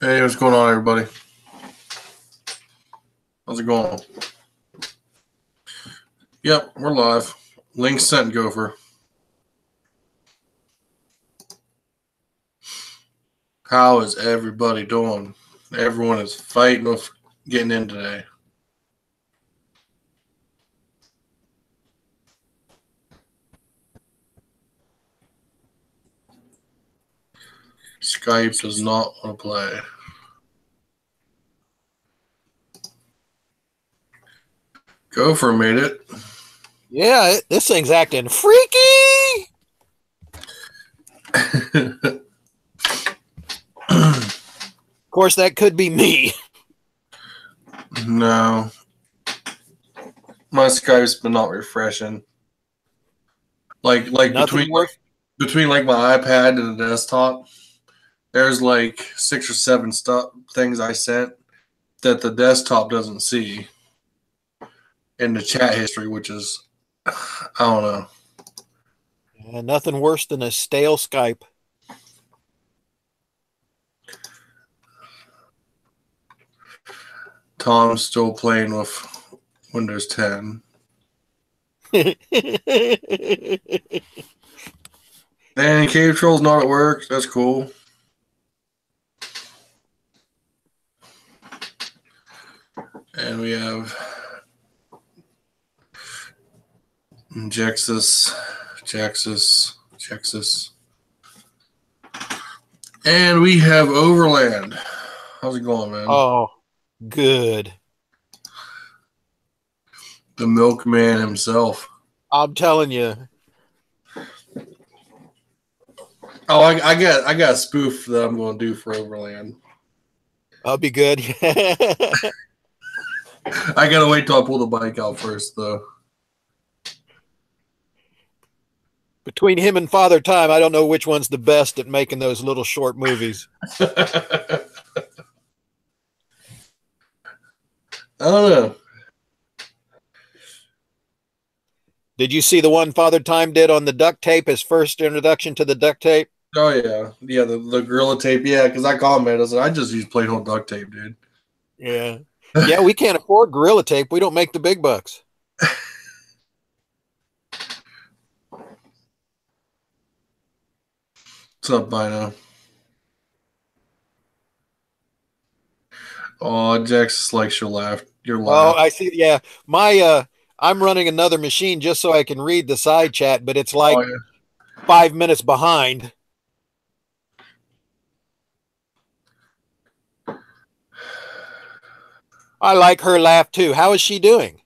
Hey, what's going on, everybody? How's it going? Yep, we're live. Link sent, Gopher. How is everybody doing? Everyone is fighting with getting in today. Skype does not want to play. Gopher made it. Yeah, this thing's acting freaky. Of course, that could be me. No. My Skype's been not refreshing. Like between like my iPad and the desktop, there's like 6 or 7 things I sent that the desktop doesn't see in the chat history, which is, I don't know. Nothing worse than a stale Skype. Tom's still playing with Windows 10. And Cave Troll's not at work. That's cool. And we have Jaxus. And we have Overland. How's it going, man? Oh, good. The milkman himself. I'm telling you. Oh, I got a spoof that I'm going to do for Overland. I'll be good. I got to wait till I pull the bike out first, though. Between him and Father Time, I don't know which one's the best at making those little short movies. I don't know. Did you see the one Father Time did on the duct tape, his first introduction to the duct tape? Oh, yeah. Yeah, the Gorilla Tape. Yeah, because I commented. I said, I just use plain old duct tape, dude. Yeah. Yeah, we can't afford Gorilla Tape. We don't make the big bucks. What's up, Bino? Oh, Jax likes your laugh. Your laugh. Oh, I see. Yeah. I'm running another machine just so I can read the side chat, but it's like 5 minutes behind. I like her laugh too. How is she doing?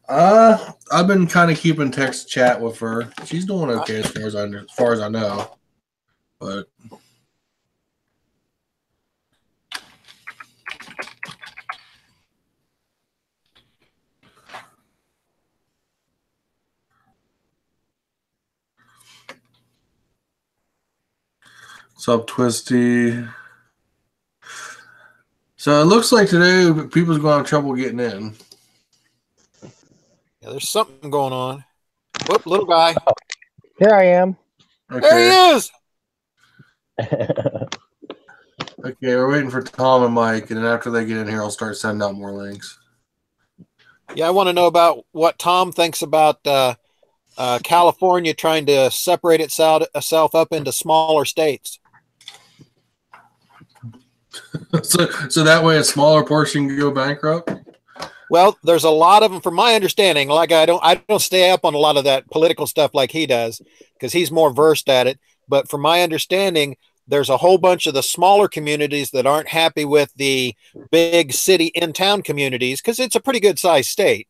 I've been kind of keeping text chat with her. She's doing okay as far as I know. But what's up, Twisty? So it looks like today people's going to have trouble getting in. Yeah, there's something going on. Whoop, little guy. Here I am. Okay. There he is. Okay, we're waiting for Tom and Mike, and then after they get in here, I'll start sending out more links. Yeah, I want to know about what Tom thinks about California trying to separate itself up into smaller states. So that way a smaller portion can go bankrupt? Well, there's a lot of them, from my understanding. Like I don't stay up on a lot of that political stuff like he does, because he's more versed at it. But from my understanding, there's a whole bunch of the smaller communities that aren't happy with the big city in-town communities, because it's a pretty good sized state,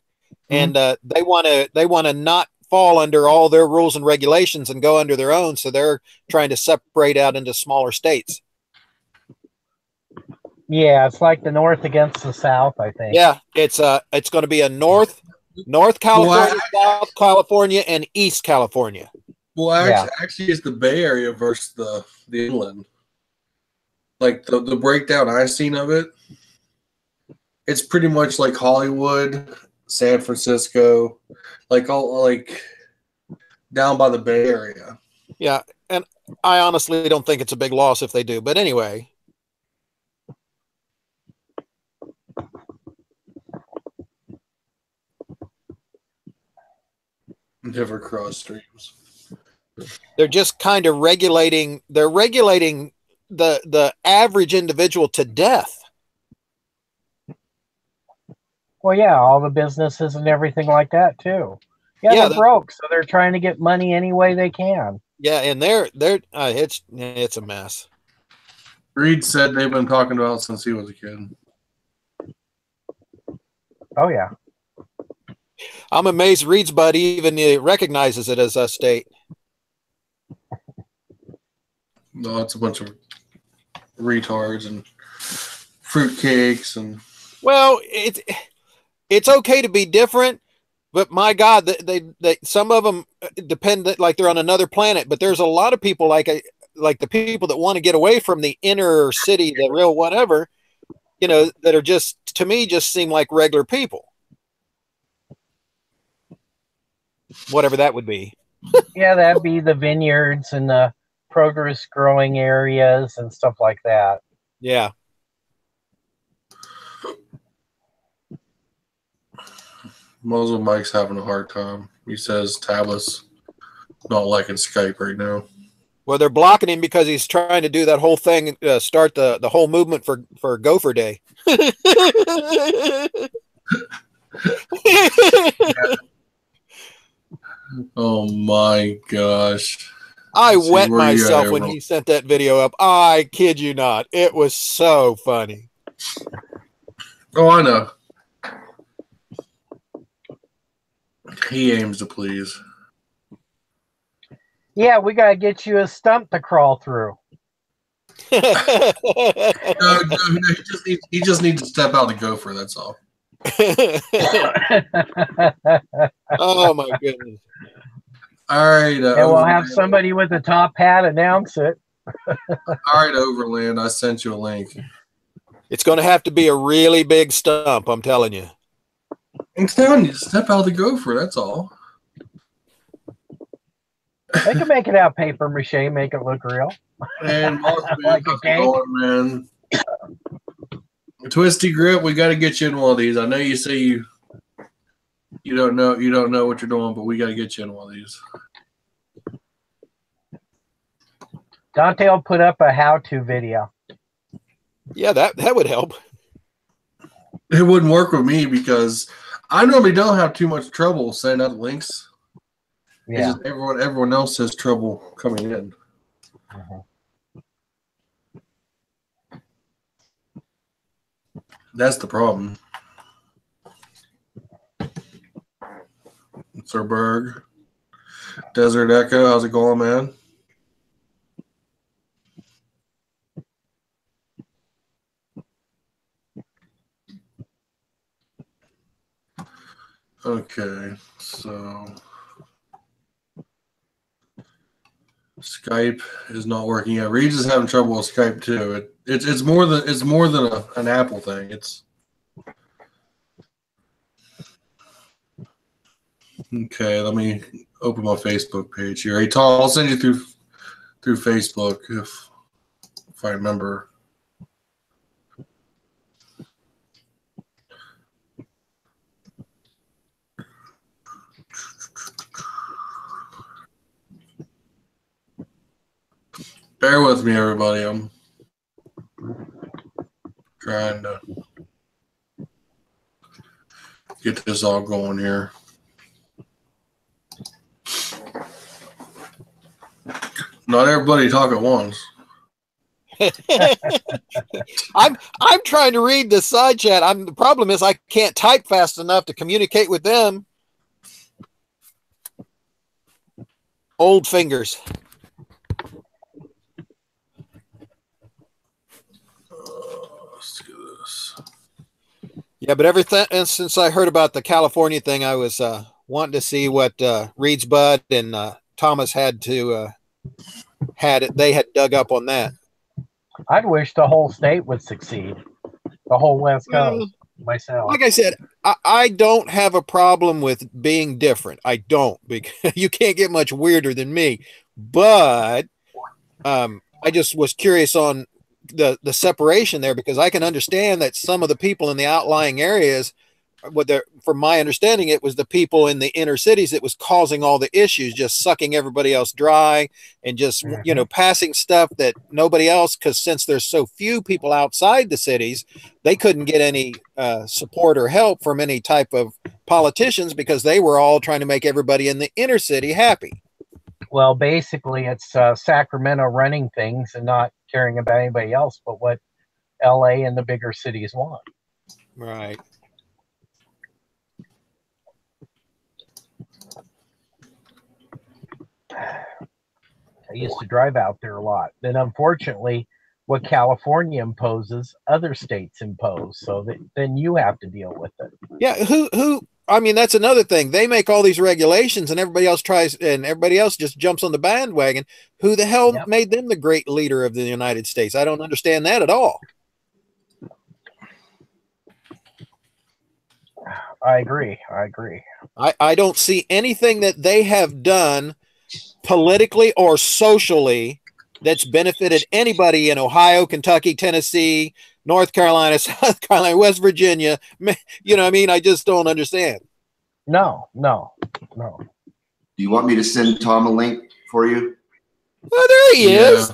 and they want to not fall under all their rules and regulations and go under their own. So they're trying to separate out into smaller states. Yeah, it's like the North against the South, I think. Yeah, it's going to be a North California, South California, and East California. Well, actually, it's the Bay Area versus the inland. Like the breakdown I've seen of it, it's pretty much like Hollywood, San Francisco, like all like down by the Bay Area. Yeah, and I honestly don't think it's a big loss if they do. But anyway. Never cross streams. They're just kind of regulating. They're regulating the average individual to death. Well, yeah, all the businesses and everything like that too. Yeah, they're broke, so they're trying to get money any way they can. Yeah, and it's a mess. Reed said they've been talking about it since he was a kid. Oh yeah. I'm amazed Reed's buddy even recognizes it as a state. No, it's a bunch of retards and fruitcakes and. Well, it's okay to be different, but my God, they some of them depend like they're on another planet. But there's a lot of people like the people that want to get away from the inner city, the real whatever, that are just, to me, just seem like regular people. Whatever that would be. Yeah, that'd be the vineyards and the produce growing areas and stuff like that. Yeah. Muzzle Mike's having a hard time. He says Tablet's not liking Skype right now. Well, they're blocking him because he's trying to do that whole thing, start the whole movement for Gopher Day. Oh my gosh. I wet myself when he sent that video up. I kid you not. It was so funny. Oh, I know. He aims to please. Yeah, we got to get you a stump to crawl through. No, he just needs to step out and go for it, that's all. Oh, my goodness. All right. And we'll have somebody with a top hat announce it. All right, Overland, I sent you a link. It's going to have to be a really big stump, I'm telling you. I'm telling you, step out to go for it, that's all. They can make it out paper mache, make it look real. And like a cake. Man. Twisty Grip, we got to get you in one of these. I know you say you don't know what you're doing, but we got to get you in one of these. Dante will put up a how-to video. Yeah, that would help. It wouldn't work with me because I normally don't have too much trouble sending out links. Yeah. It's just everyone else has trouble coming in. Uh-huh. That's the problem. Sir Berg. Desert Echo, how's it going, man? Okay, so Skype is not working yet. Reed's is having trouble with Skype too. It's more than an Apple thing. It's okay. Let me open my Facebook page here. Hey Tom, I'll send you through Facebook if I remember. Bear with me, everybody. I'm trying to get this all going here. Not everybody talk at once. I'm trying to read the side chat. The problem is I can't type fast enough to communicate with them. Old fingers. Let's do this. Yeah, but everything since I heard about the California thing, I was wanting to see what Reed's Bud and Thomas had dug up on that. I'd wish the whole state would succeed. The whole West Coast, myself. Like I said, I don't have a problem with being different. I don't, because you can't get much weirder than me. But I just was curious on the separation there, because I can understand that some of the people in the outlying areas from my understanding, it was the people in the inner cities that was causing all the issues, just sucking everybody else dry and just, you know, passing stuff that nobody else, because since there's so few people outside the cities, they couldn't get any support or help from any type of politicians because they were all trying to make everybody in the inner city happy. Well, basically, it's Sacramento running things and not caring about anybody else but what LA and the bigger cities want. Right. I used to drive out there a lot. Then, unfortunately, what California imposes, other states impose. So then you have to deal with it. Yeah. Who? I mean, that's another thing. They make all these regulations, and everybody else just jumps on the bandwagon. Who the hell made them the great leader of the United States? I don't understand that at all. I agree. I don't see anything that they have done politically or socially that's benefited anybody in Ohio, Kentucky, Tennessee, North Carolina, South Carolina, West Virginia. You know what I mean? I just don't understand. No. Do you want me to send Tom a link for you? Oh, there he is.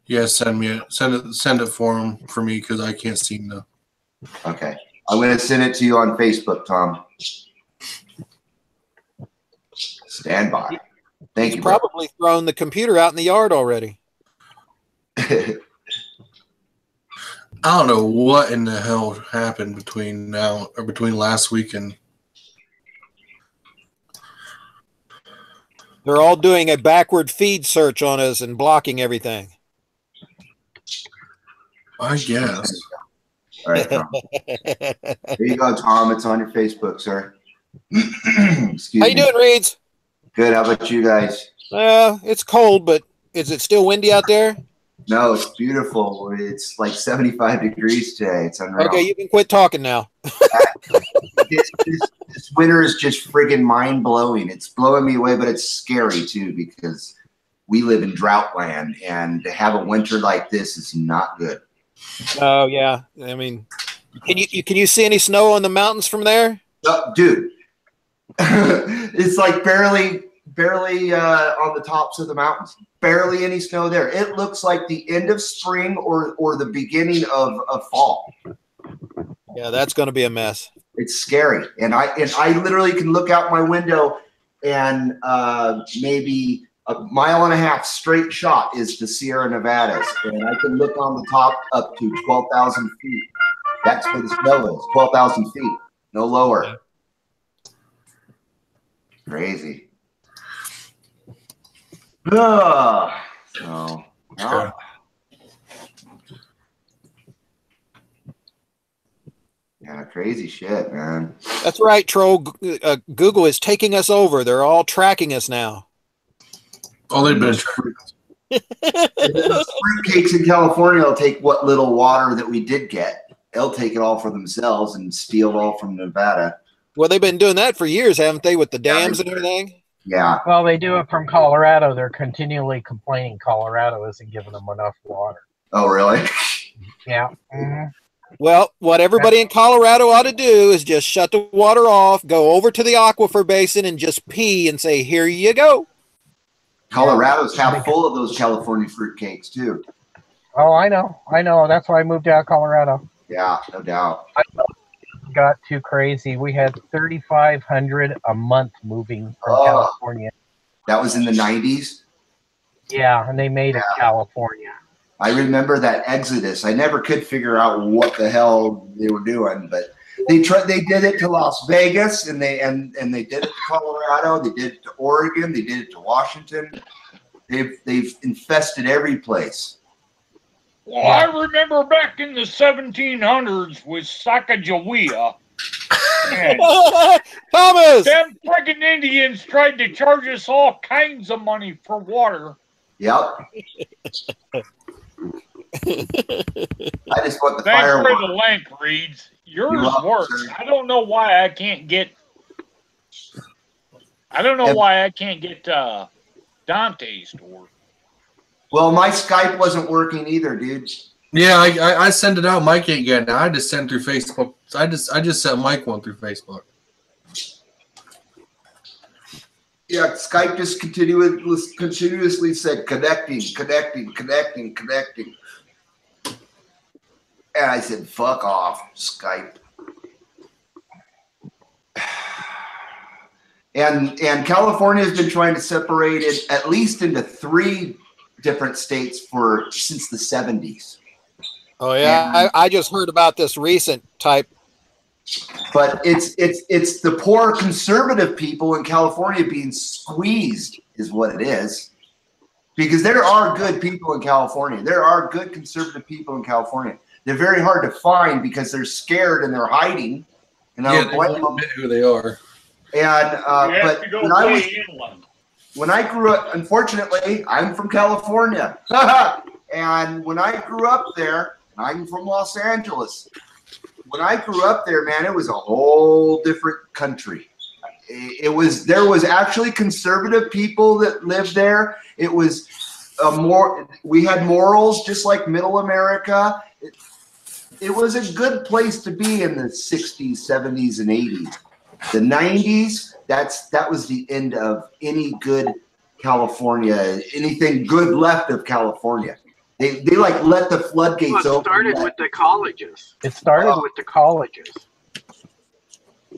Yeah, send it for me because I can't seem to. Okay. I'm going to send it to you on Facebook, Tom. Stand by. Thank you. Probably thrown the computer out in the yard already. I don't know what in the hell happened between last week and. They're all doing a backward feed search on us and blocking everything. I guess. All right, Tom. There you go, Tom. It's on your Facebook, sir. Excuse me. How you doing, Reeds? Good. How about you guys? It's cold, but is it still windy out there? No, it's beautiful. It's like 75 degrees today. It's unreal. Okay, you can quit talking now. This winter is just friggin' mind-blowing. It's blowing me away, but it's scary, too, because we live in drought land, and to have a winter like this is not good. Oh, yeah. I mean, can you see any snow on the mountains from there? Dude, it's like barely on the tops of the mountains. Barely any snow there. It looks like the end of spring or the beginning of fall. Yeah, that's going to be a mess. It's scary, and I literally can look out my window, and maybe a mile and a half straight shot is the Sierra Nevadas, and I can look on the top up to 12,000 feet. That's where the snow is, 12,000 feet, no lower. Crazy. Yeah, crazy shit, man. That's right, Troll. Google is taking us over. They're all tracking us now. Oh, they've been fruitcakes in California will take what little water that we did get. They'll take it all for themselves and steal it all from Nevada. Well, they've been doing that for years, haven't they, with the dams and everything? Yeah. Well, they do it from Colorado. They're continually complaining Colorado isn't giving them enough water. Oh, really? Yeah. Mm-hmm. Well, what everybody in Colorado ought to do is just shut the water off, go over to the aquifer basin and just pee and say, here you go. Colorado's half full of those California fruitcakes, too. Oh, I know. That's why I moved out of Colorado. Yeah, no doubt. I got too crazy. We had 3,500 a month moving from California. That was in the 90s? Yeah, and they made it California. I remember that exodus. I never could figure out what the hell they were doing, but they did it to Las Vegas, and they did it to Colorado. They did it to Oregon. They did it to Washington. They've infested every place. Well, I remember back in the 1700s with Sacagawea. Thomas! Them freaking Indians tried to charge us all kinds of money for water. Yep. I just want the Thanks fireworks. for the link, Reeds. Yours works. Sir. I don't know why I can't get. Dante's to work. Well, my Skype wasn't working either, dude. Yeah, I sent it out. Mike ain't getting it. I just sent through Facebook I just sent Mike one through Facebook. Yeah, Skype just continuously said connecting. And I said, fuck off, Skype. And California has been trying to separate it at least into 3 different states since the 70s. Oh yeah, I just heard about this recent type. But it's the poor conservative people in California being squeezed is what it is. Because there are good people in California. There are good conservative people in California. They're very hard to find because they're scared and they're hiding. And I don't blame them. Who they are. And but when I grew up, unfortunately, I'm from California. And when I grew up there, I'm from Los Angeles. When I grew up there, man, it was a whole different country. There was actually conservative people that lived there. It was we had morals just like middle America. It was a good place to be in the 60s, 70s, and 80s. The 90s, that was the end of any good California, anything good left of California. They like let the floodgates open. It started with the colleges.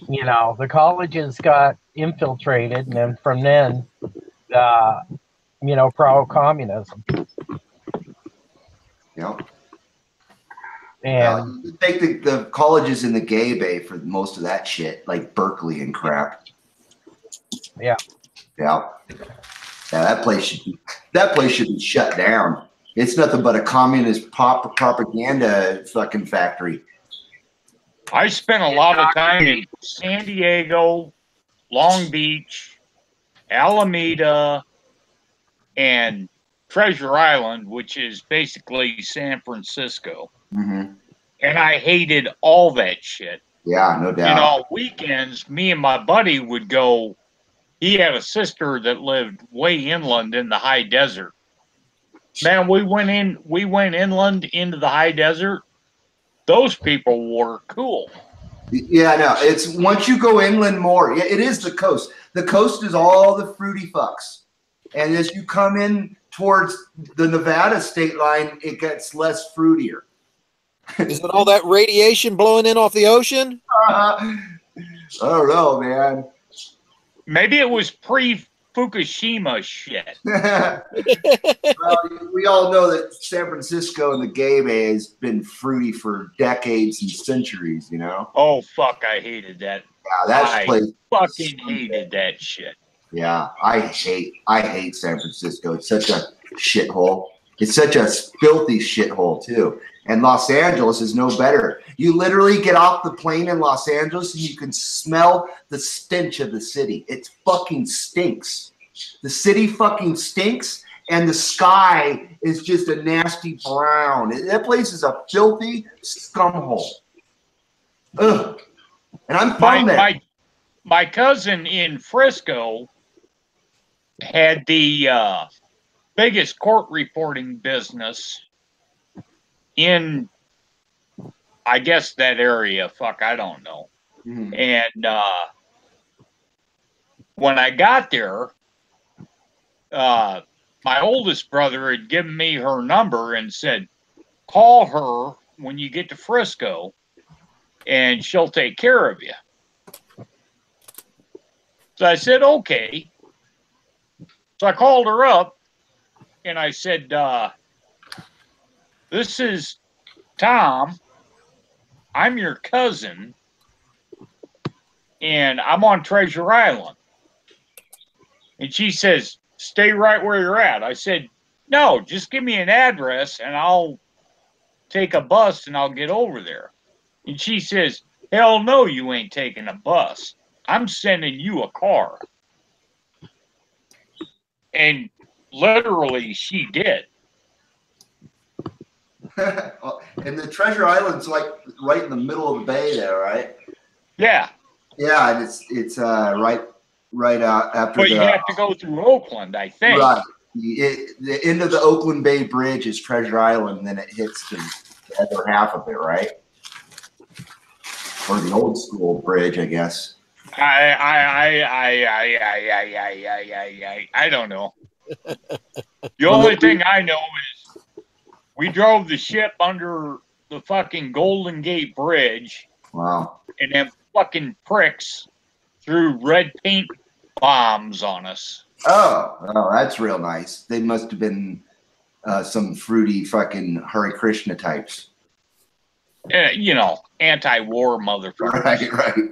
You know, the colleges got infiltrated, and then from then, pro-communism. Yeah. And you take the colleges in the gay bay for most of that shit, like Berkeley and crap. Yeah. Yeah. Yeah, that place should be shut down. It's nothing but a communist propaganda fucking factory. I spent a lot of time in San Diego, Long Beach, Alameda, and Treasure Island, which is basically San Francisco. Mm-hmm. And I hated all that shit. Yeah, no doubt. And on weekends, me and my buddy would go. He had a sister that lived way inland in the high desert. Man, we went inland into the high desert. Those people were cool. Yeah, no, it's once you go inland more, it is the coast. The coast is all the fruity fucks. And as you come in towards the Nevada state line, it gets less fruitier. Is it all that radiation blowing in off the ocean? I don't know, man. Maybe it was pre-Fukushima shit. Well, we all know that San Francisco and the gay bay has been fruity for decades and centuries, you know? Oh, fuck, I hated that. Yeah, I fucking hated that shit. Yeah, I hate San Francisco. It's such a shithole. It's such a filthy shithole, too. And Los Angeles is no better. You literally get off the plane in Los Angeles and you can smell the stench of the city. It fucking stinks. The city fucking stinks, and the sky is just a nasty brown. That place is a filthy scumhole. Ugh. And I'm from there. My cousin in Frisco had the biggest court reporting business in, I guess, that area. Fuck, I don't know. Mm-hmm. And when I got there, my oldest brother had given me her number and said, call her when you get to Frisco and she'll take care of you. So I said, okay. So I called her up and I said, this is Tom. I'm your cousin and I'm on Treasure Island. And she says, stay right where you're at. I said, no, just give me an address and I'll take a bus and I'll get over there. And she says, hell no, you ain't taking a bus. I'm sending you a car. And literally she did. And the Treasure Island's like right in the middle of the bay there, right? Yeah. Yeah, and it's right after. But you have to go through Oakland, I think. Right. The end of the Oakland Bay Bridge is Treasure Island, and then it hits the other half of it, right? or the old school bridge, I guess. I don't know. The only thing I know is we drove the ship under the fucking Golden Gate Bridge. Wow. And them fucking pricks threw red paint bombs on us. Oh, that's real nice. They must have been some fruity fucking Hare Krishna types. You know, anti-war motherfuckers. Right.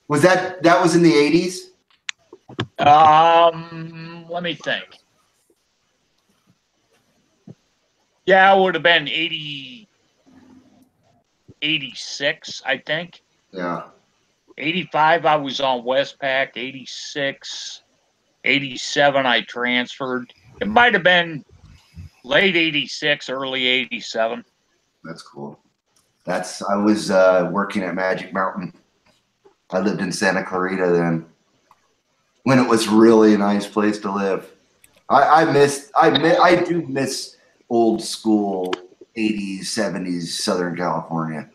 Was that was in the 80s? Let me think. Yeah, it would have been 86, I think. Yeah. 85, I was on Westpac. 86, 87, I transferred. It might have been late 86, early 87. That's cool. I was working at Magic Mountain. I lived in Santa Clarita then, when it was really a nice place to live. I do miss old school 80s, 70s Southern California.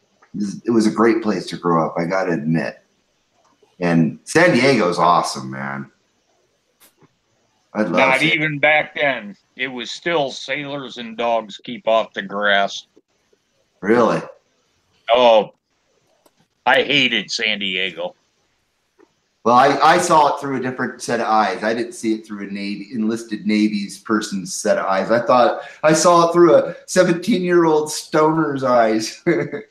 It was a great place to grow up, I got to admit. And San Diego's awesome, man. Not even back then. It was still sailors and dogs keep off the grass. Really? Oh, I hated San Diego. Well, I saw it through a different set of eyes. I didn't see it through enlisted Navy's person's set of eyes. I thought I saw it through a 17-year-old stoner's eyes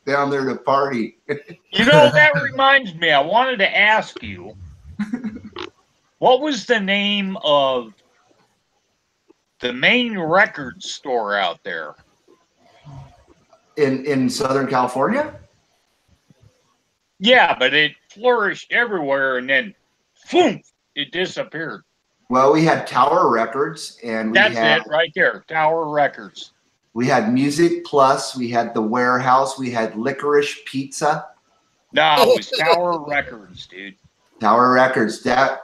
down there to party. You know, that reminds me. I wanted to ask you, what was the name of the main record store out there? In Southern California? Yeah, but it flourished everywhere, and then, boom, it disappeared. Well, we had Tower Records, and that's it right there, Tower Records. We had Music Plus, we had The Warehouse, we had Licorice Pizza. No, it was Tower Records, dude. Tower Records. That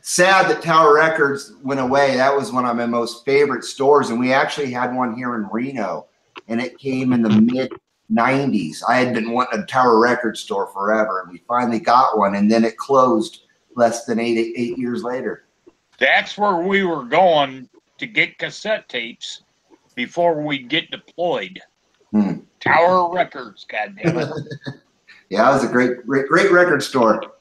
sad that Tower Records went away. That was one of my most favorite stores, and we actually had one here in Reno, and it came in the mid-90s. I had been wanting a Tower Records store forever, and we finally got one, and then it closed less than eight years later. That's where we were going to get cassette tapes before we get deployed. Tower Records, goddammit. Yeah, it was a great record store.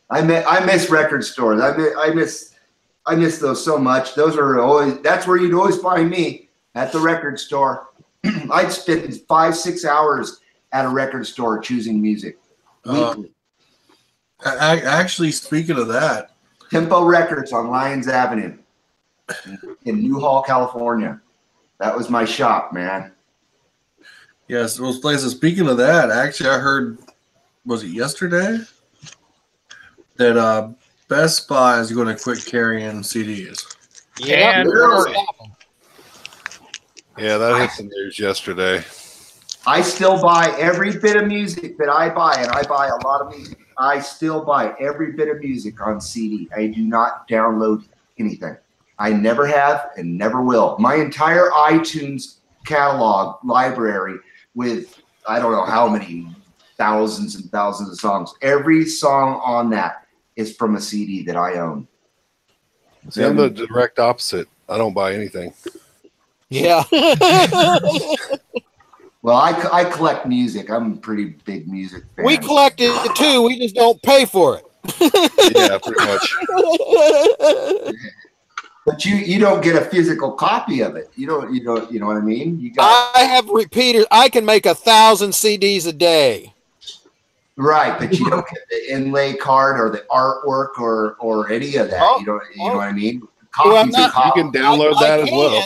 I miss record stores. I miss those so much. That's where you'd always find me, at the record store. I'd spend 5-6 hours at a record store choosing music weekly. Actually, speaking of that, Tempo Records on Lyons Avenue in Newhall, California. That was my shop, man. Yes, those places. Speaking of that, actually, I heard, was it yesterday, that Best Buy is going to quit carrying CDs. Yeah, yeah, that hit the news yesterday. I still buy every bit of music that I buy, and I buy a lot of music. I still buy every bit of music on CD. I do not download anything. I never have and never will. My entire iTunes catalog library with I don't know how many thousands and thousands of songs. Every song on that is from a CD that I own. See, I'm the direct opposite. I don't buy anything. Yeah. Well, I collect music. I'm a pretty big music fan. We collect it too. We just don't pay for it. Yeah, pretty much. But you don't get a physical copy of it. You know what I mean? I have repeaters. I can make 1,000 CDs a day. Right, but you don't get the inlay card or the artwork or any of that. You know what I mean? Copies you can download that as well.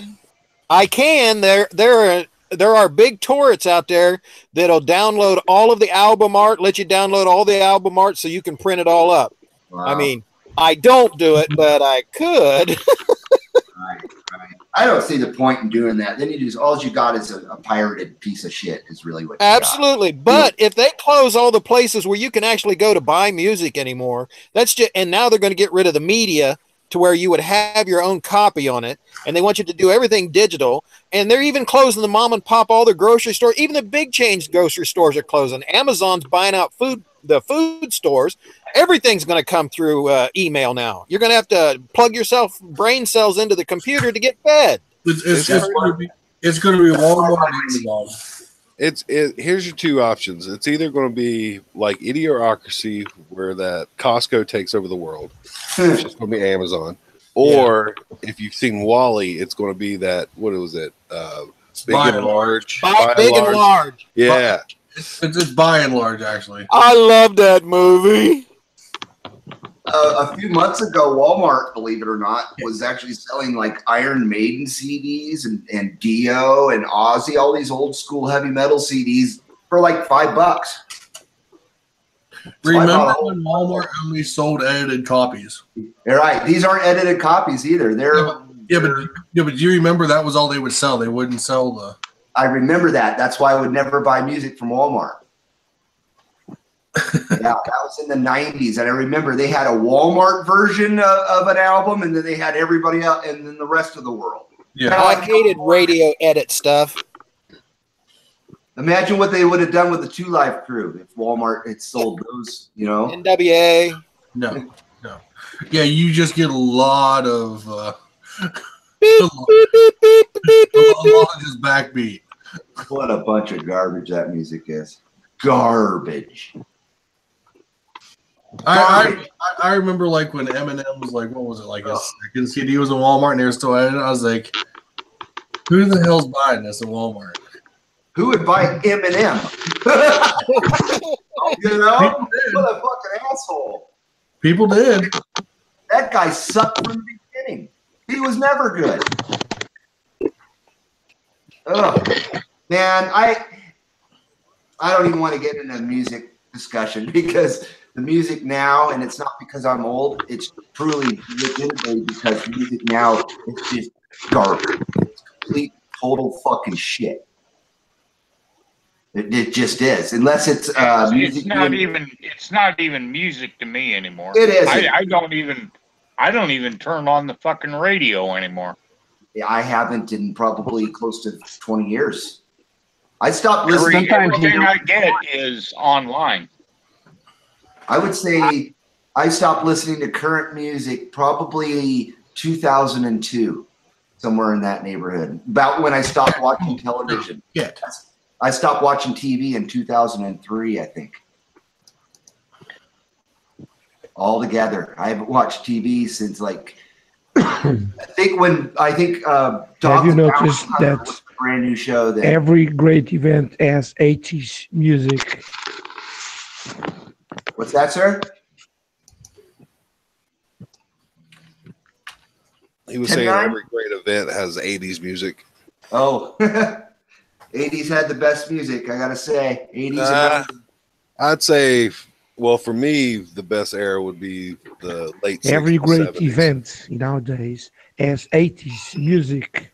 I can. There are big torrents out there that'll download all of the album art, let you download all the album art so you can print it all up. Wow. I mean, I don't do it, but I could. Right. I don't see the point in doing that. Then all you got is a pirated piece of shit is really what you Absolutely. got. But if they close all the places where you can actually go to buy music anymore, and now they're going to get rid of the media to where you would have your own copy on it, and they want you to do everything digital. And they're even closing the mom and pop, all the grocery stores. Even the big chain grocery stores are closing. Amazon's buying out the food stores. Everything's going to come through email now. You're going to have to plug yourself brain cells into the computer to get fed. It's going to be Walmart and Amazon. Here's your two options. It's either going to be like Idiocracy, where that Costco takes over the world, which is going to be Amazon, or if you've seen Wall-E, it's going to be that, what was it? Big and Large. Big and Large. Yeah. It's By and Large, actually. I love that movie. A few months ago, Walmart, believe it or not, was actually selling like Iron Maiden CDs and Dio and Ozzy, all these old school heavy metal CDs for like $5. Remember when Walmart only sold edited copies? You're right. These aren't edited copies either. But do you remember that was all they would sell? They wouldn't sell the. I remember that. That's why I would never buy music from Walmart. Yeah, that was in the 90s, and I remember they had a Walmart version of an album, and then they had everybody else, and then the rest of the world. Yeah, I hated radio edit stuff. Imagine what they would have done with the 2 Live Crew if Walmart had sold those, you know. NWA. No. Yeah, you just get a lot of Beep, a lot beep, beep, beep, beep, beep, of just backbeat. What a bunch of garbage that music is. Garbage. I remember like when Eminem was like, what was it, like his second CD was in Walmart and they were still at it. I was like, who the hell's buying this in Walmart? Who would buy Eminem? You know? What a fucking asshole. People did. That guy sucked from the beginning. He was never good. Ugh. Man, I don't even want to get into a music discussion because the music now, and it's not because I'm old, it's truly legitimately because music now is just garbage. It's complete, total fucking shit. It just is. Unless it's music. It's not even music to me anymore. It is. I don't even turn on the fucking radio anymore. Yeah, I haven't in probably close to 20 years. I stopped listening. Everything I get is online. I would say I stopped listening to current music probably 2002, somewhere in that neighborhood. About when I stopped watching television. Yeah. I stopped watching TV in 2003, I think. Altogether, I haven't watched TV since like I think have you noticed that was a brand new show that every great event has 80s music? What's that, sir? He was saying every great event has 80s music. Oh, 80s had the best music, I gotta say. 80s. I'd say, well, for me, the best era would be the late 60s. Every great 70s. event nowadays has 80s music.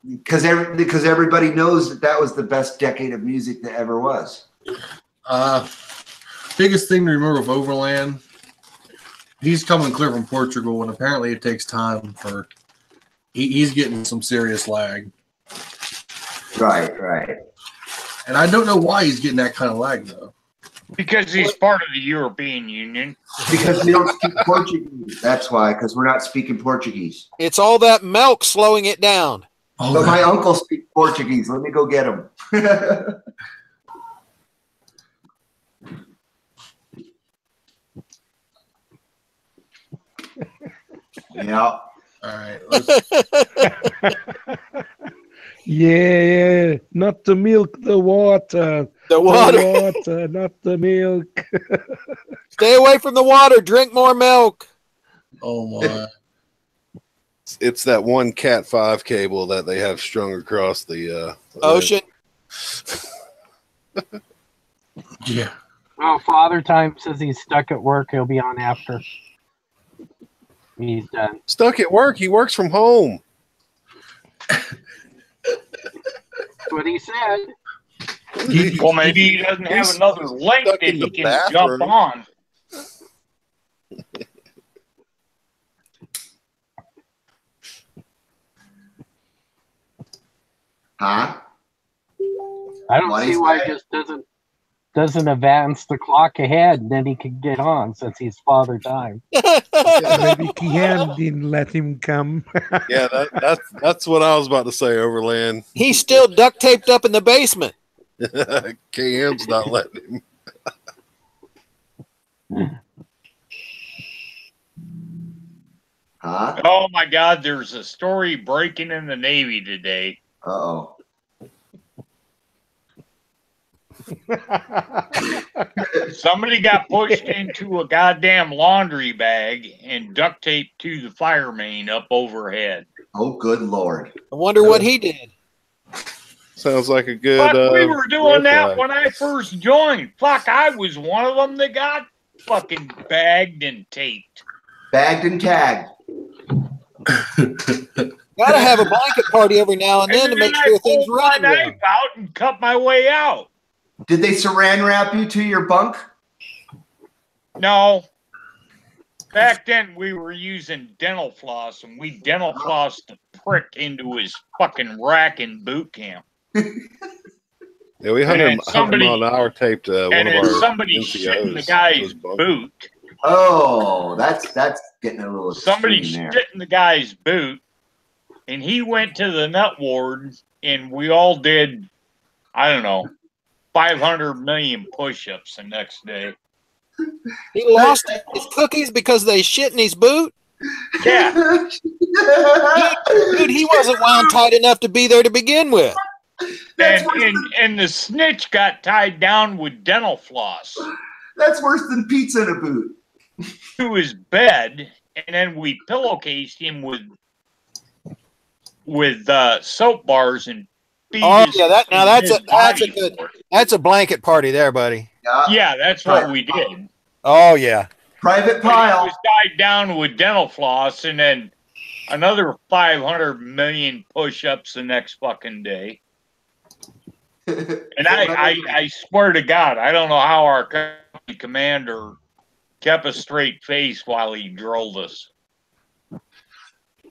Because everybody knows that was the best decade of music that ever was. Biggest thing to remember with Overland, he's coming clear from Portugal, and apparently it takes time for he's getting some serious lag. Right. And I don't know why he's getting that kind of lag though. Because he's part of the European Union. Because we don't speak Portuguese. That's why, because we're not speaking Portuguese. It's all that milk slowing it down. But my uncle speaks Portuguese. Let me go get him. Yeah. All right. Yeah, not the milk, the water. The water. The water, not the milk. Stay away from the water. Drink more milk. Oh my. It's that one Cat 5 cable that they have strung across the ocean. Yeah. Oh, Father Time says he's stuck at work. He'll be on after. He's done. Stuck at work. He works from home. That's what he said. Well, maybe he doesn't have another link that he can jump on. Huh? I don't What see is why that? it just doesn't advance the clock ahead, and then he can get on since he's father time. Maybe Kian didn't let him come. Yeah, that's what I was about to say, Overland. He's still duct taped up in the basement. KM's not letting him. Huh? Oh my God, there's a story breaking in the Navy today. Uh-oh. Somebody got pushed into a goddamn laundry bag and duct taped to the fire main up overhead. Oh, good Lord. I wonder what he did. Sounds like a good. Fuck, we were doing that flag. when I first joined. Fuck, I was one of them that got fucking bagged and taped. Bagged and tagged. Gotta have a blanket party every now and then to make sure things pulled my run knife well. out and cut my way out. Did they saran wrap you to your bunk? No. Back then, we were using dental floss, and we dental flossed the prick into his fucking rack in boot camp. Yeah, we 100 mile an hour taped one and of then our somebody shit in the NCOs guy's to his bunk. boot. Oh, that's getting a little Somebody extreme shit in the guy's boot, and he went to the nut ward, and we all did, I don't know, 500 million push-ups the next day. He lost his cookies because they shit in his boot? Yeah. Dude, he wasn't wound tight enough to be there to begin with. And the snitch got tied down with dental floss That's worse than pizza in a boot. to his bed, and then we pillowcased him with soap bars and Oh yeah, that's a blanket party there, buddy. Yeah, that's what we did. Oh yeah. Private He pile. was tied down with dental floss, and then another 500 million push-ups the next fucking day. And I swear to God, I don't know how our company commander kept a straight face while he drilled us.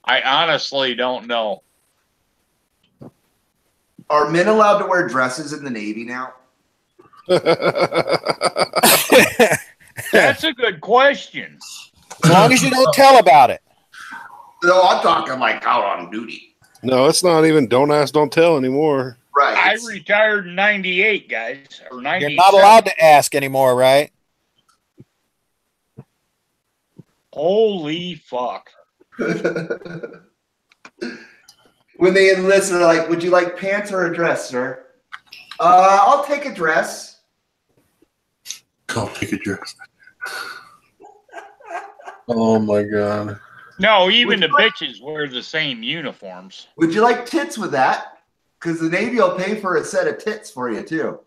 I honestly don't know. Are men allowed to wear dresses in the Navy now? That's a good question. As long as you don't tell about it. No, I'm talking like out on duty. No, it's not even don't ask, don't tell anymore. Right. I retired in 98, guys. Or 97. You're not allowed to ask anymore, right? Holy fuck. When they enlist, they're like, would you like pants or a dress, sir? I'll take a dress. I'll take a dress. Oh my God. No, even the bitches wear the same uniforms. Would you like tits with that? Because the Navy will pay for a set of tits for you, too.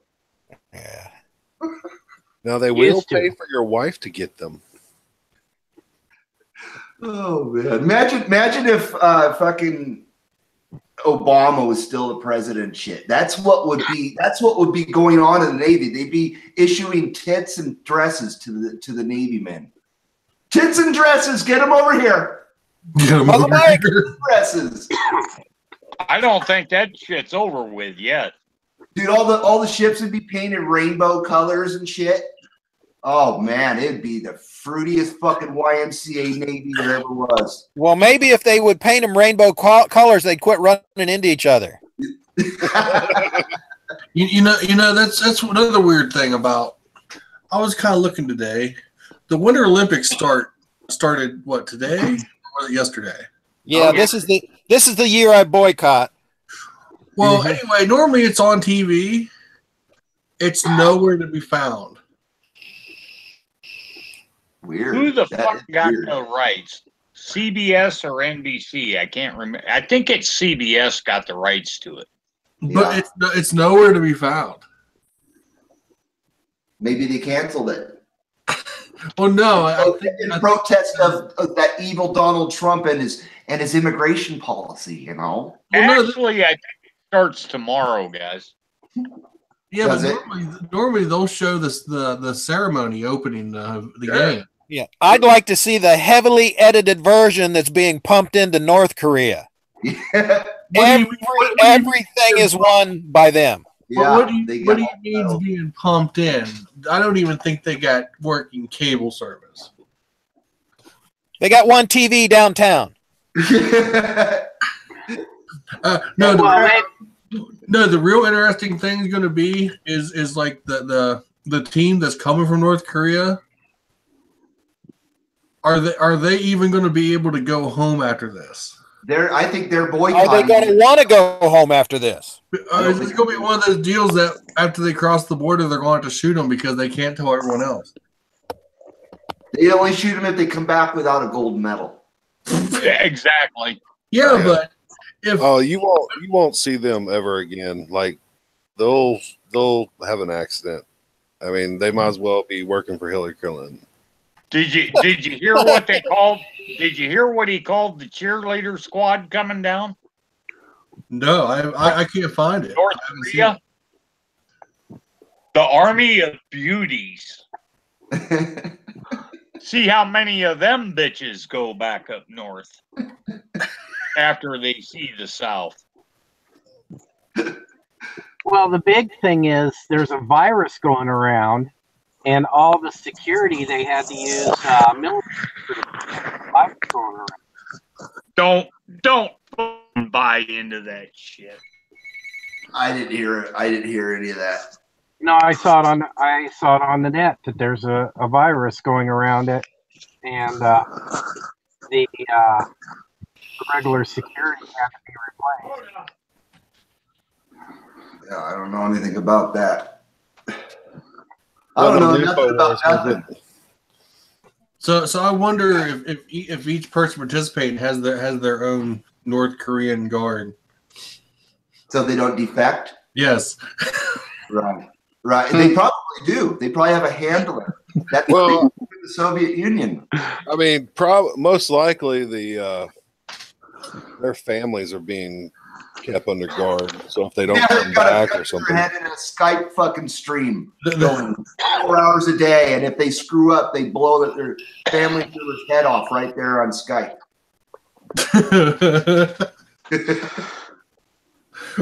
Yeah. Now they will pay for your wife to get them. Oh, man. Imagine if fucking Obama was still the president. Shit, that's what would be going on in the Navy. They'd be issuing tits and dresses to the Navy men. Tits and dresses, get them over here. Get them over here. Dresses, I don't think that shit's over with yet. dude. All the ships would be painted rainbow colors and shit. Oh man, it'd be the fruitiest fucking YMCA Navy there ever was. Well, maybe if they would paint them rainbow colors, they'd quit running into each other. You know that's another weird thing about. I was kind of looking today. The Winter Olympics started what, today or was it yesterday? Yeah, this is the year I boycott. Well, anyway, normally it's on TV. It's nowhere to be found. Weird. Who the That fuck is got weird. the rights? CBS or NBC? I can't remember. I think it's CBS got the rights to it. But it's nowhere to be found. Maybe they canceled it. Well, no. In protest of that evil Donald Trump and his immigration policy, you know. Well, Actually, I think it starts tomorrow, guys. Yeah, Does but normally they'll show the ceremony opening the game. Yeah, I'd like to see the heavily edited version that's being pumped into North Korea. Everything is won by them. Yeah, what do you mean being pumped in? I don't even think they got working cable service. They got one TV downtown. The real interesting thing is going to be is like the team that's coming from North Korea. Are they even going to be able to go home after this? I think they're boycotting. Are they going to want to go home after this? Is this going to be one of those deals that after they cross the border, they're going to have to shoot them because they can't tell everyone else? They only shoot them if they come back without a gold medal. Exactly. Yeah, but you won't see them ever again. Like they'll have an accident. I mean, they might as well be working for Hillary Clinton. Did you hear what they called? Did you hear what he called the cheerleader squad coming down? No, I can't find it. North Korea. The Army of Beauties. See how many of them bitches go back up north after they see the South. Well, the big thing is there's a virus going around, and all the security they had to use military for the virus going around. Don't buy into that shit. I didn't hear it. I didn't hear any of that. No, I saw it on the net that there's a virus going around it, and the regular security had to be replaced. Yeah, I don't know anything about that. I don't know nothing about nothing. So I wonder if each person participating has their own North Korean guard. So they don't defect? Yes. Right. They probably do. They probably have a handler. That's in the Soviet Union. I mean, most likely their families are being kept under guard. So if they don't come back or something, head in a Skype fucking stream going 4 hours a day, and if they screw up, they blow their family member's head off right there on Skype.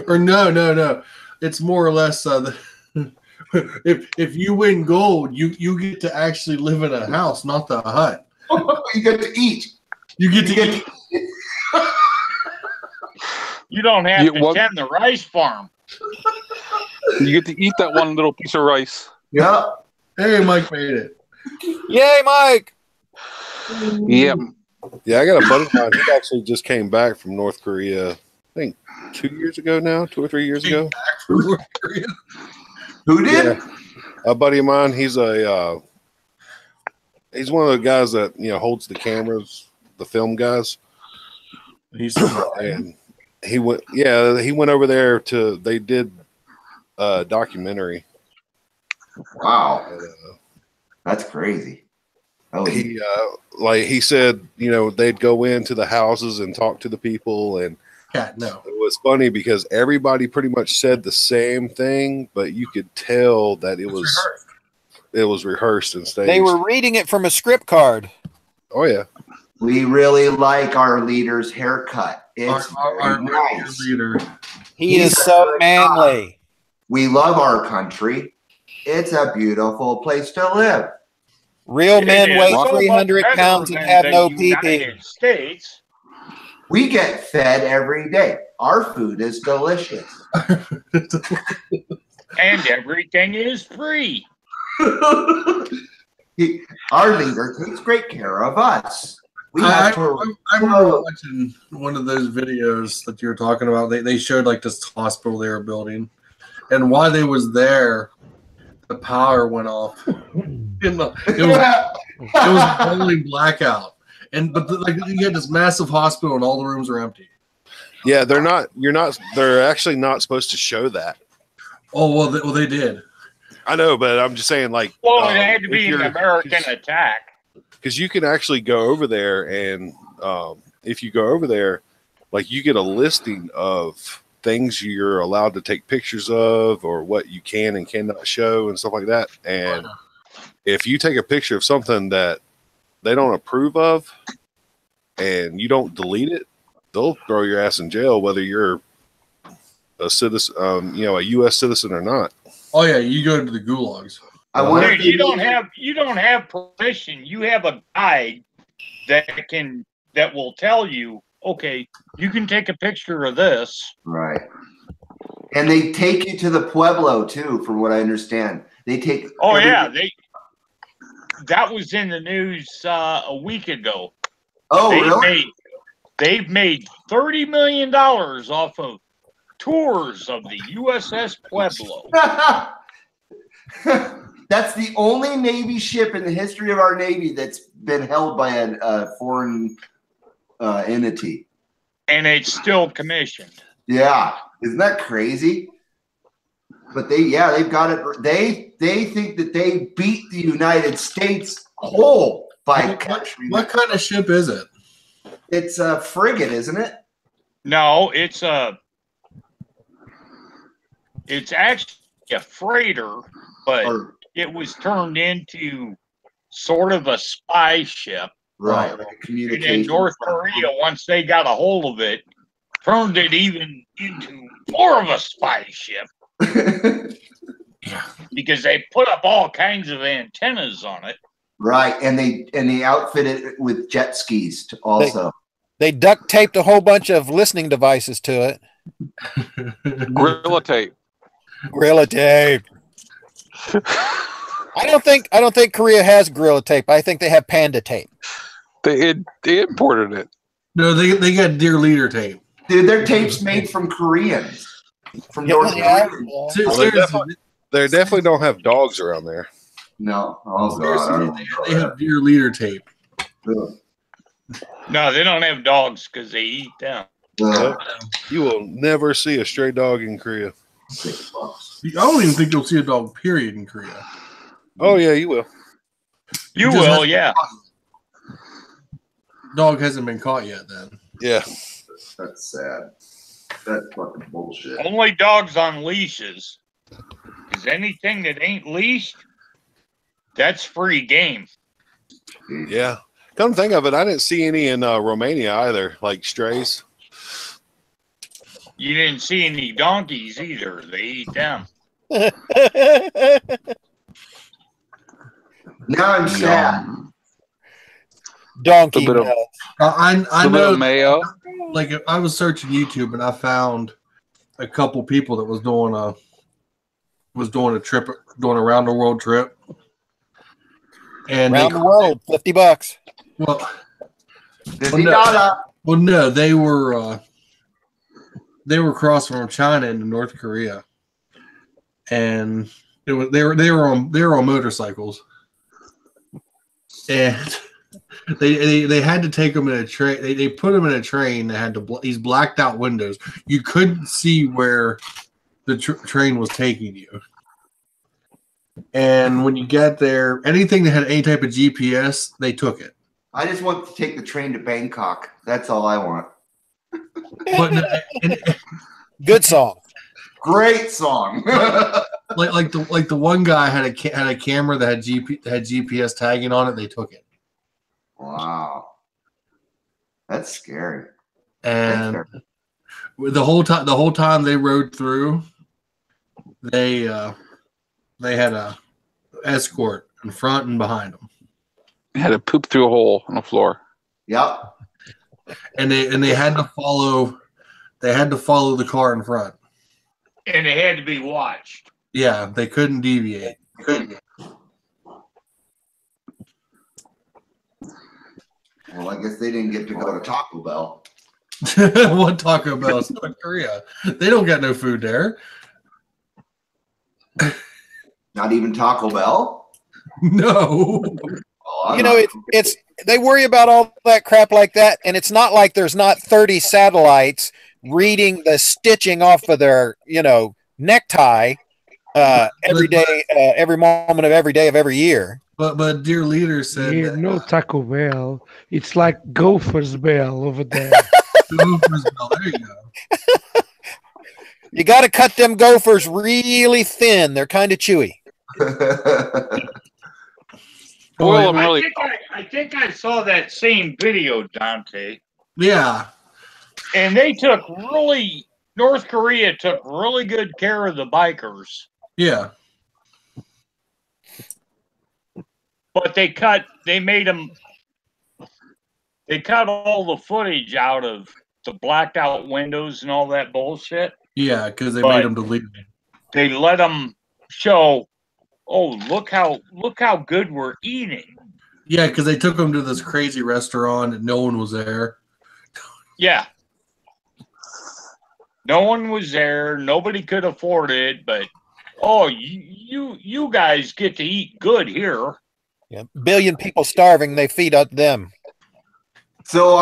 Or no. It's more or less if you win gold, you get to actually live in a house, not the hut. You get to eat. You get to eat. You don't have to tend the rice farm. You get to eat that one little piece of rice. Yeah. Hey, Mike made it. Yay, Mike! Yeah. Yeah, I got a buddy of mine. He actually just came back from North Korea, I think 2 years ago now, 2 or 3 years ago. Who did? Yeah. A buddy of mine, he's one of the guys that, holds the cameras, the film guys. And he went over there they did a documentary. Wow. That's crazy. He said, they'd go into the houses and talk to the people, and it was funny because everybody pretty much said the same thing, but you could tell that it was rehearsed and staged. They were reading it from a script card. Oh yeah. We really like our leader's haircut. It's our nice. leader. He's so manly. We love our country. It's a beautiful place to live. Real men weigh 300 pounds and have no pee-pee. States. We get fed every day. Our food is delicious. And everything is free. Our leader takes great care of us. I remember watching one of those videos that you were talking about. They showed like this hospital they were building, and while they was there, the power went off. It was a rolling blackout, but you had this massive hospital and all the rooms are empty. Yeah, they're actually not supposed to show that. Oh well, they did. I know, but I'm just saying, it had to be an American attack. Because you can actually go over there, and if you go over there, you get a listing of things you're allowed to take pictures of, or what you can and cannot show, and stuff like that. And if you take a picture of something that they don't approve of, and you don't delete it, they'll throw your ass in jail whether you're a citizen, a U.S. citizen or not. Oh yeah, you go to the gulags. I wonder Dude, if you don't have permission. You have a guide that will tell you, okay, you can take a picture of this. right. And they take you to the Pueblo too, from what I understand. They take. Oh yeah, that was in the news a week ago. Oh, really? They've made $30 million off of tours of the USS Pueblo. That's the only Navy ship in the history of our Navy that's been held by a foreign entity. And it's still commissioned. Yeah. Isn't that crazy? But they've got it. They think that they beat the United States whole by capturing. What kind of ship is it? It's a frigate, isn't it? No, it's actually a freighter, but it was turned into sort of a spy ship. Right. And then North Korea, once they got a hold of it, turned it even into more of a spy ship. Because they put up all kinds of antennas on it. Right, and they outfitted it with jet skis also. They duct taped a whole bunch of listening devices to it. Gorilla tape. Gorilla tape. I don't think Korea has Gorilla tape. I think they have Panda tape. They imported it. No, they got Dear Leader tape. Dude, their tape's made from Koreans. From North Korea. They definitely don't have dogs around there. No. Oh, God. They have Dear Leader tape. No, they don't have dogs because they eat them. You will never see a stray dog in Korea. I don't even think you'll see a dog, period, in Korea. Oh, yeah, you will. You will, yeah. Dog hasn't been caught yet, then. Yeah. That's sad. That's fucking bullshit. Only dogs on leashes. Because anything that ain't leashed, that's free game. Yeah. Come to think of it, I didn't see any in Romania either, like strays. You didn't see any donkeys either. They eat them. Now I'm sad. Donkey. I know. Mayo. Like I was searching YouTube and I found a couple people that was doing a around the world trip. And around the world, $50. Well, no, they were crossing from China into North Korea, and they were on motorcycles, and they had to take them in a train. They put them in a train that had these blacked out windows. You couldn't see where the train was taking you. And when you get there, anything that had any type of GPS, they took it. I just want to take the train to Bangkok. That's all I want. Good song. Great song. like the one guy had a camera that had GPS tagging on it. They took it. Wow, that's scary. And the whole time they rode through, they had a escort in front and behind them. Had to poop through a hole on the floor. Yep. And they had to follow. They had to follow the car in front. And they had to be watched. Yeah, they couldn't deviate. Well, I guess they didn't get to go to Taco Bell. What Taco Bell? South Korea. They don't got no food there. Not even Taco Bell? No. Oh, it's they worry about all that crap like that, and it's not like there's not 30 satellites reading the stitching off of their, necktie every day, every moment of every day of every year. But Dear Leader said Yeah, no Taco Bell. It's like Gopher's Bell over there. Gopher's Bell. There you go. You got to cut them gophers really thin. They're kind of chewy. I think I saw that same video, Dante. Yeah. And they took North Korea took really good care of the bikers. Yeah. But they cut all the footage out of the blacked out windows and all that bullshit. Yeah, because they made them delete it. They let them show, oh, look how good we're eating. Yeah, because they took them to this crazy restaurant and no one was there. Yeah. No one was there. Nobody could afford it, but you guys get to eat good here. Yeah, billion people starving. They feed up them. So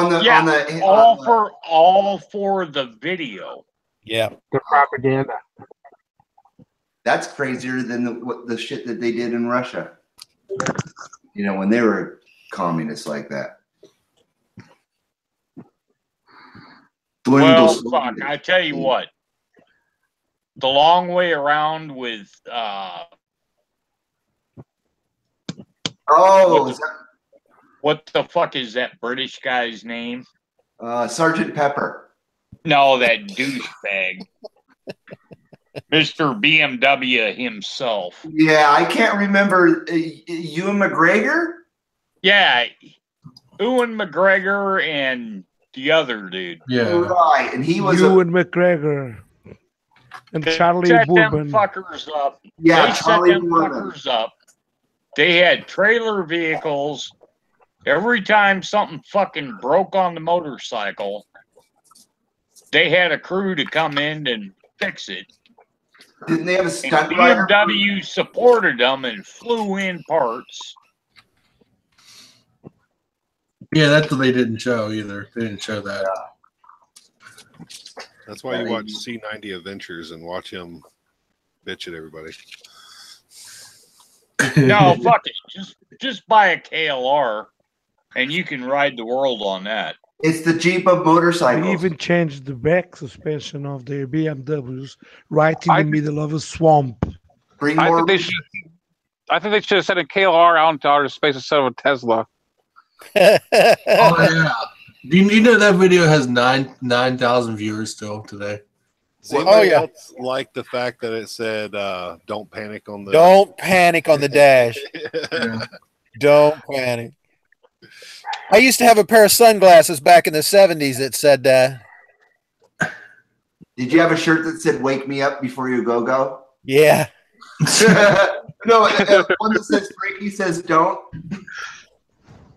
all for the video. Yeah, the propaganda. That's crazier than the shit that they did in Russia. You know, when they were communists like that. Well, fuck, I tell you what. The long way around with what the fuck is that British guy's name? Sergeant Pepper. No, that douchebag. Mr. BMW himself. Yeah, I can't remember. Ewan McGregor? Yeah, Ewan McGregor and the other dude. Yeah. Right, and he was Ewan McGregor. And Charlie set Bourbon. them fuckers up. Yeah, they Charlie set them Bourbon. fuckers up. They had trailer vehicles. Every time something fucking broke on the motorcycle, they had a crew to come in and fix it. Didn't they have a stunt and rider? BMW supported them and flew in parts. Yeah, that's what they didn't show either. They didn't show that. Yeah. That's why you watch C90 Adventures and watch him bitch at everybody. No, fuck it. Just buy a KLR and you can ride the world on that. It's the Jeep of motorcycles. They even changed the back suspension of their BMWs right in the middle of a swamp. I think they should have sent a KLR out into outer space instead of a Tesla. Oh yeah. Do you know that video has 9,000 viewers still today? Else like the fact that it said don't panic on the dash. Yeah. Don't panic. I used to have a pair of sunglasses back in the 70s that said that. Did you have a shirt that said "Wake me up before you go"? Yeah. No, one that says "Frankie says don't."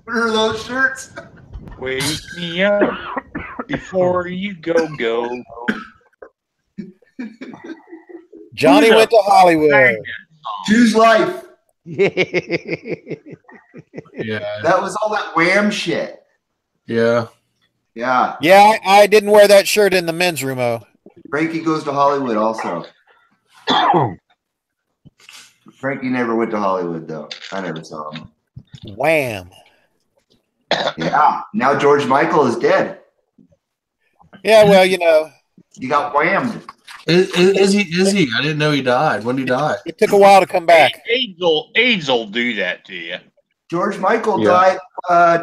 What are those shirts? Wake me up before you go. Johnny went to Hollywood. Choose life. Yeah. That was all that Wham shit. Yeah. Yeah. Yeah, I didn't wear that shirt in the men's room. Frankie goes to Hollywood also. Frankie never went to Hollywood though. I never saw him. Wham. Yeah. Now George Michael is dead. Yeah, well, you know. You got whammed. Is he? I didn't know he died. When did he die? It took a while to come back. AIDS will do that to you. George Michael died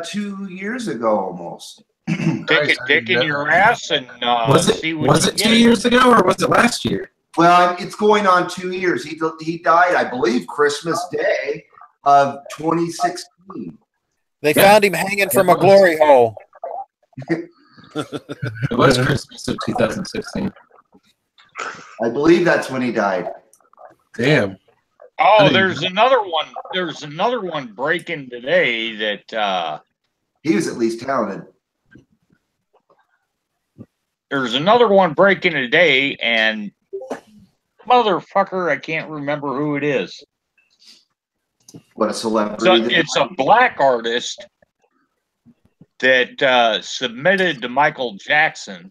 2 years ago almost. Take a dick in your ass and see what was it 2 years ago or was it last year? Well, it's going on 2 years. He died, I believe, Christmas Day of 2016. They found him hanging from a glory hole. It was Christmas of 2016. I believe that's when he died. Damn. Oh, there's another one. There's another one breaking today that he was at least talented. There's another one breaking today, and motherfucker, I can't remember who it is. What a celebrity! So it's a black artist that submitted to Michael Jackson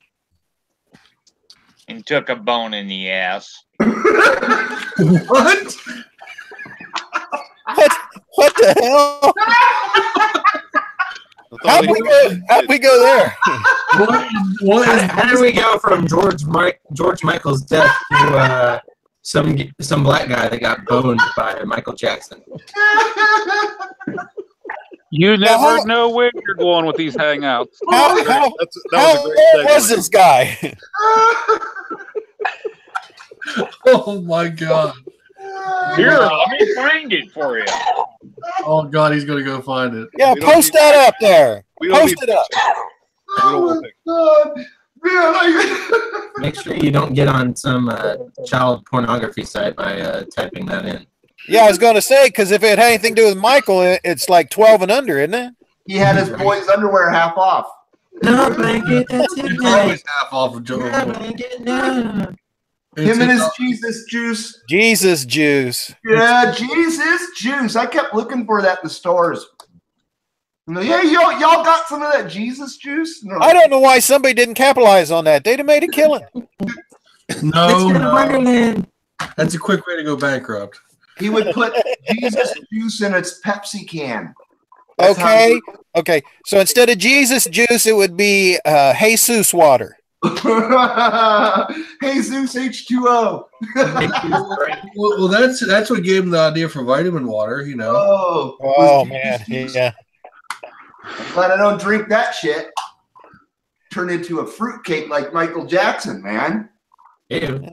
and took a bone in the ass. What? What the hell? How'd we go there? How did we go from George Michael's death to some black guy that got boned by Michael Jackson? You never know where you're going with these hangouts. How old was this guy? Oh my God! Here, let me find it for you. Oh God, he's gonna go find it. Yeah, post that up there. Post it up. Oh my God. Man, Make sure you don't get on some child pornography site by typing that in. Yeah, I was going to say, because if it had anything to do with Michael, it's like 12 and under, isn't it? he had his boys' underwear half off. No blanket, that's it. It's always half off of Joe. No blanket, no. Him and his Jesus juice. Jesus juice. Yeah, Jesus juice. I kept looking for that in the stores. Yeah, y'all got some of that Jesus juice? No. I don't know why somebody didn't capitalize on that. They'd have made a killing. No. That's a quick way to go bankrupt. He would put Jesus juice in its Pepsi can. Okay. Okay. So instead of Jesus juice, it would be Jesus water. Jesus H2O. Well, that's what gave him the idea for vitamin water, you know. Oh man. Yeah. But I don't drink that shit. Turn into a fruitcake like Michael Jackson, man. Ew.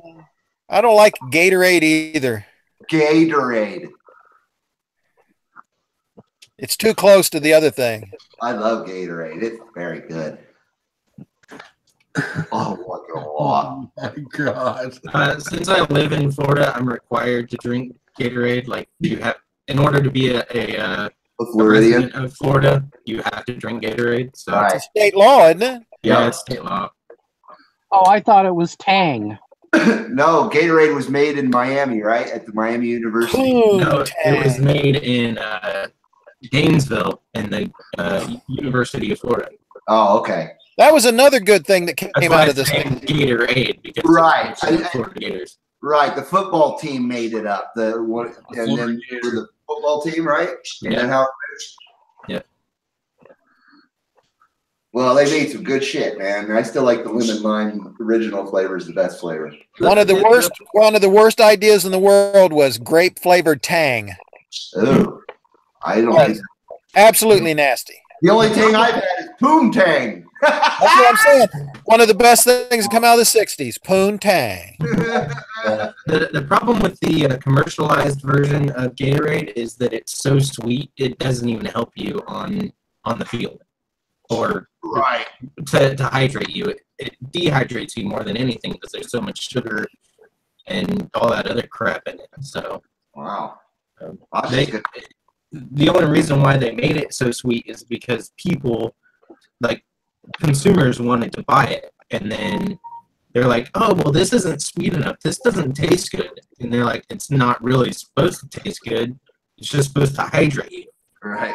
I don't like Gatorade either. Gatorade. It's too close to the other thing. I love Gatorade. It's very good. Oh, what a lot. Oh my God. Since I live in Florida, I'm required to drink Gatorade. Like you have, in order to be a resident of Florida, you have to drink Gatorade. So it's a state law, isn't it? Yeah, it's state law. Oh, I thought it was Tang. No, Gatorade was made in Miami, right? At the Miami University. No, it was made in Gainesville in the University of Florida. Oh, okay. That was another good thing that came out of this thing. Gatorade, because right. Florida Gators. Right. The football team made it up. And then the football team, right? Yeah. And then how it works? Yeah. Well, they made some good shit, man. I still like the lemon lime original flavor is the best flavor. One of the worst ideas in the world was grape flavored Tang. Oh, I don't think so. Absolutely nasty. The only thing I've had is Poontang. That's what I'm saying. One of the best things that come out of the 60s, Poontang. The problem with the commercialized version of Gatorade is that it's so sweet, it doesn't even help you on the field. Or right to hydrate you. It dehydrates you more than anything because there's so much sugar and all that other crap in it. So wow. The only reason why they made it so sweet is because people, like consumers, wanted to buy it, and then they're like, oh, well, this isn't sweet enough, this doesn't taste good, and they're like, it's not really supposed to taste good, it's just supposed to hydrate you. Right.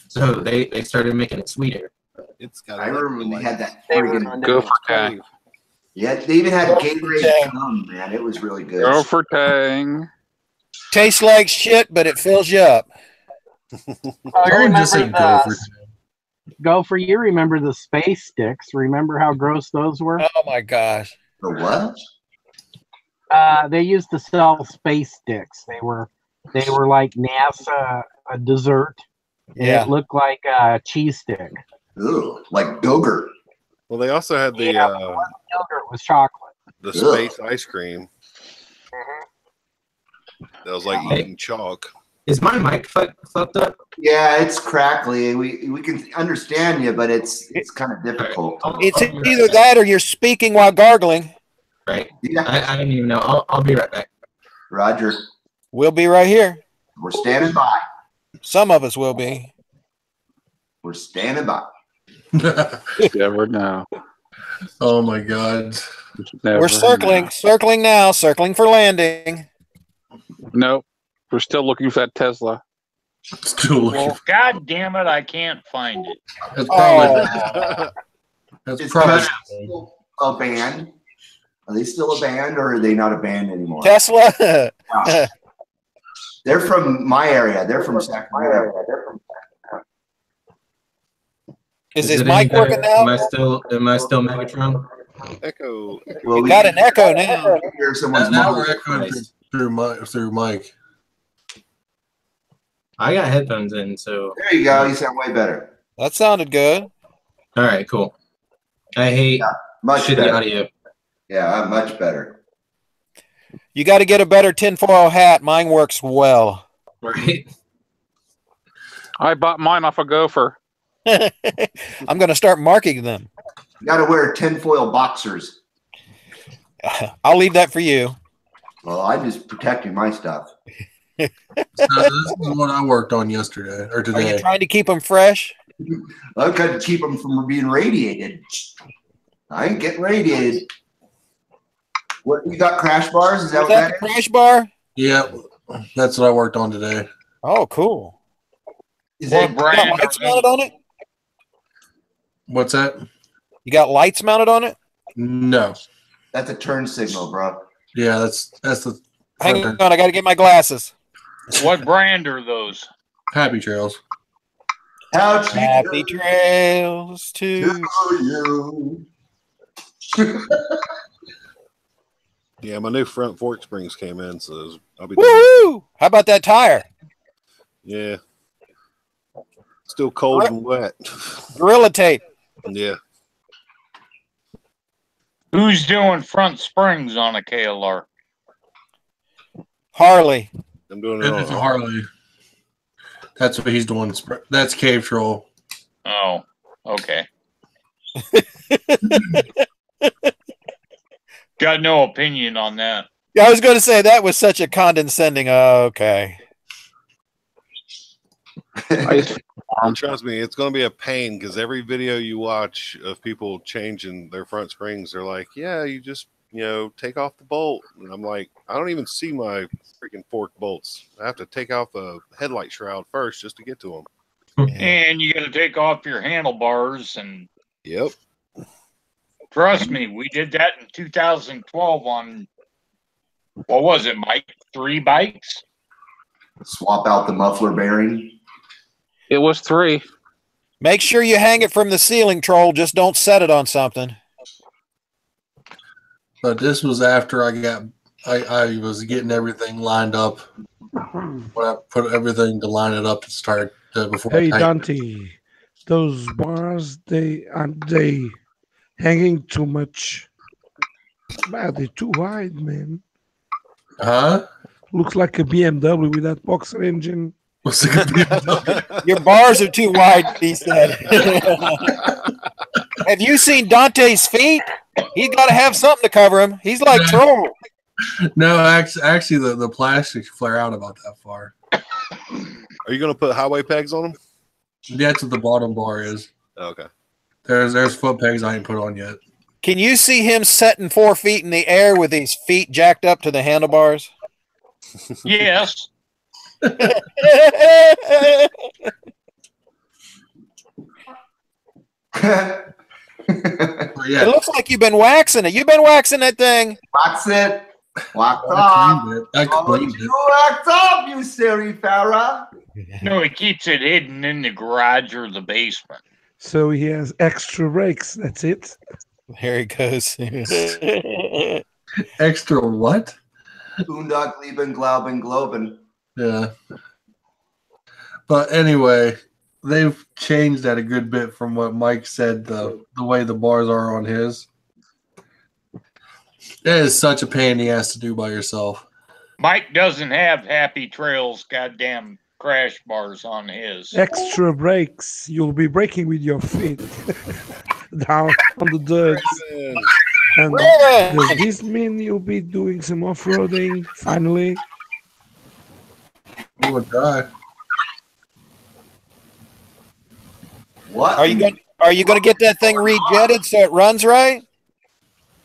So they started making it sweeter. I remember when they had that Go for Tang. Yeah, they even had Gatorade gum, man. It was really good. Go for Tang. Tastes like shit, but it fills you up. Gopher, you remember the space sticks? Remember how gross those were? Oh my gosh. The what? They used to sell space sticks. They were like NASA dessert. Yeah. It looked like a cheese stick. Ooh, like Gogurt. Well, they also had the yogurt with chocolate. The space ice cream. That was like eating chalk. Is my mic fucked up? Yeah, it's crackly. We can understand you, but it's kind of difficult. It's either that or you're speaking while gargling. Right. Yeah. I don't even know. I'll be right back. Roger. We'll be right here. We're standing by. Some of us will be. We're standing by. Never know. Oh my God. We're circling now, circling for landing. Nope. We're still looking for that Tesla. Still looking. Well, God damn it, I can't find it. That's probably that's probably a band. Are they still a band, or are they not a band anymore? Tesla. They're from my area. They're from Sacramento. Is this mic working now? Am I still Megatron? Echo. Well, we got an echo now. Hear someone's now we're echoing through Mike. I got headphones in, so. There you go. You sound way better. That sounded good. All right, cool. I hate Much shitty better. audio. Yeah, much better. You got to get a better tinfoil hat. Mine works well. Right. I bought mine off a gopher. I'm going to start marking them. You got to wear tinfoil boxers. I'll leave that for you. Well, I'm just protecting my stuff. So this is what I worked on yesterday or Are today. you trying to keep them fresh? I couldn't keep them from being radiated. I ain't getting radiated. What you got? Crash bars? Is that Is what that the crash bar? Yep, that's what I worked on today. Oh, cool. is? What You got brand are lights they? mounted on it? What's that? You got lights mounted on it? No. That's a turn signal, bro. Yeah, that's the Hang on, I got to get my glasses. What brand are those? Happy Trails. Happy trails to you. Yeah, my new front fork springs came in, so I'll be. Woohoo! How about that tire? Yeah. Still cold and wet. Gorilla tape. Yeah. Who's doing front springs on a KLR? Harley. I'm doing it It's a on Harley. That's what he's doing. That's Cave Troll. Oh, okay. Got no opinion on that. Yeah, I was going to say that was such a condescending. Okay. And trust me, it's going to be a pain because every video you watch of people changing their front springs, they're like, yeah, you just, take off the bolt. And I'm like, I don't even see my freaking fork bolts. I have to take off the headlight shroud first just to get to them. And you got to take off your handlebars. And Yep. trust me, we did that in 2012 on, what was it, Mike? 3 bikes? Swap out the muffler bearing. It was 3. Make sure you hang it from the ceiling, troll. Just don't set it on something. But this was after I was getting everything lined up. When I put everything to line it up to start before. Hey Dante, those bars aren't they hanging too much? Man, they're too wide, man. Huh? Looks like a BMW with that boxer engine. What's it Your bars are too wide, he said. Have you seen Dante's feet? He's got to have something to cover him. He's like troll. No, actually, the plastics flare out about that far. Are you going to put highway pegs on them? That's what the bottom bar is. Okay. There's foot pegs I ain't put on yet. Can you see him setting 4 feet in the air with his feet jacked up to the handlebars? Yes. It looks like you've been waxing it. You've been waxing that thing. Wax it. Wax I off. cleaned it. I cleaned it. Wax off, you silly fella. No, he keeps it hidden in the garage or the basement. So he has extra brakes. That's it. There he goes. Extra what? Boondock Lieben, Glauben, Globen. Yeah. But anyway, they've changed that a good bit from what Mike said, the way the bars are on his. That is such a pain in the ass to do by yourself. Mike doesn't have Happy Trails goddamn crash bars on his. Extra brakes. You'll be braking with your feet down on the dirt. And does this mean you'll be doing some off-roading finally? You would die. What? Are you going to get that thing rejetted so it runs right?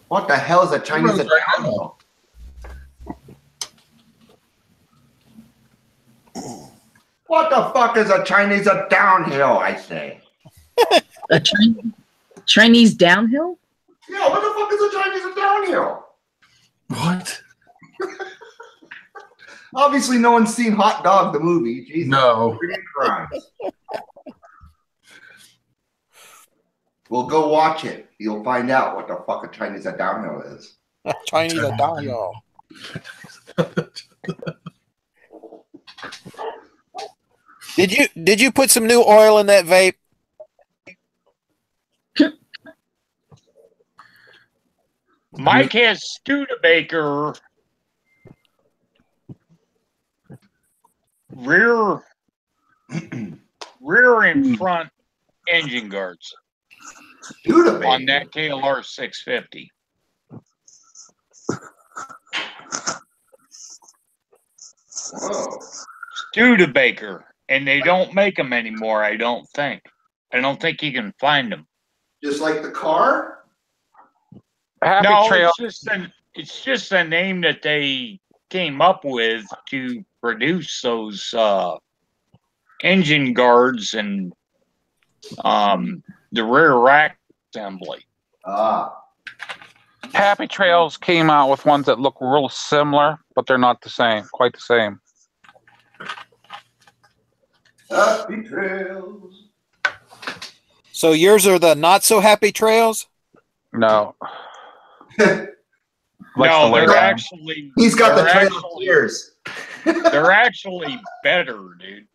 What the hell is a Chinese downhill? What the fuck is a Chinese downhill, I say? A Chinese downhill? Yeah, what the fuck is a Chinese downhill? What? Obviously, no one's seen Hot Dog, the movie. Jesus. No. Crimes. Well, go watch it. You'll find out what the fuck a Chinese downhill is. Chinese downhill. Did you put some new oil in that vape? Mike has Studebaker rear and front engine guards on that KLR 650. Whoa. Studebaker, and they don't make them anymore. I don't think you can find them. Just like the car? No, it's just a name that they came up with to produce those engine guards and the rear rack assembly. Happy Trails came out with ones that look real similar, but they're not the same, quite the same. Happy Trails. So yours are the not so happy trails? No. No, they're actually. He's got the Trail of Tears. They're actually better, dude.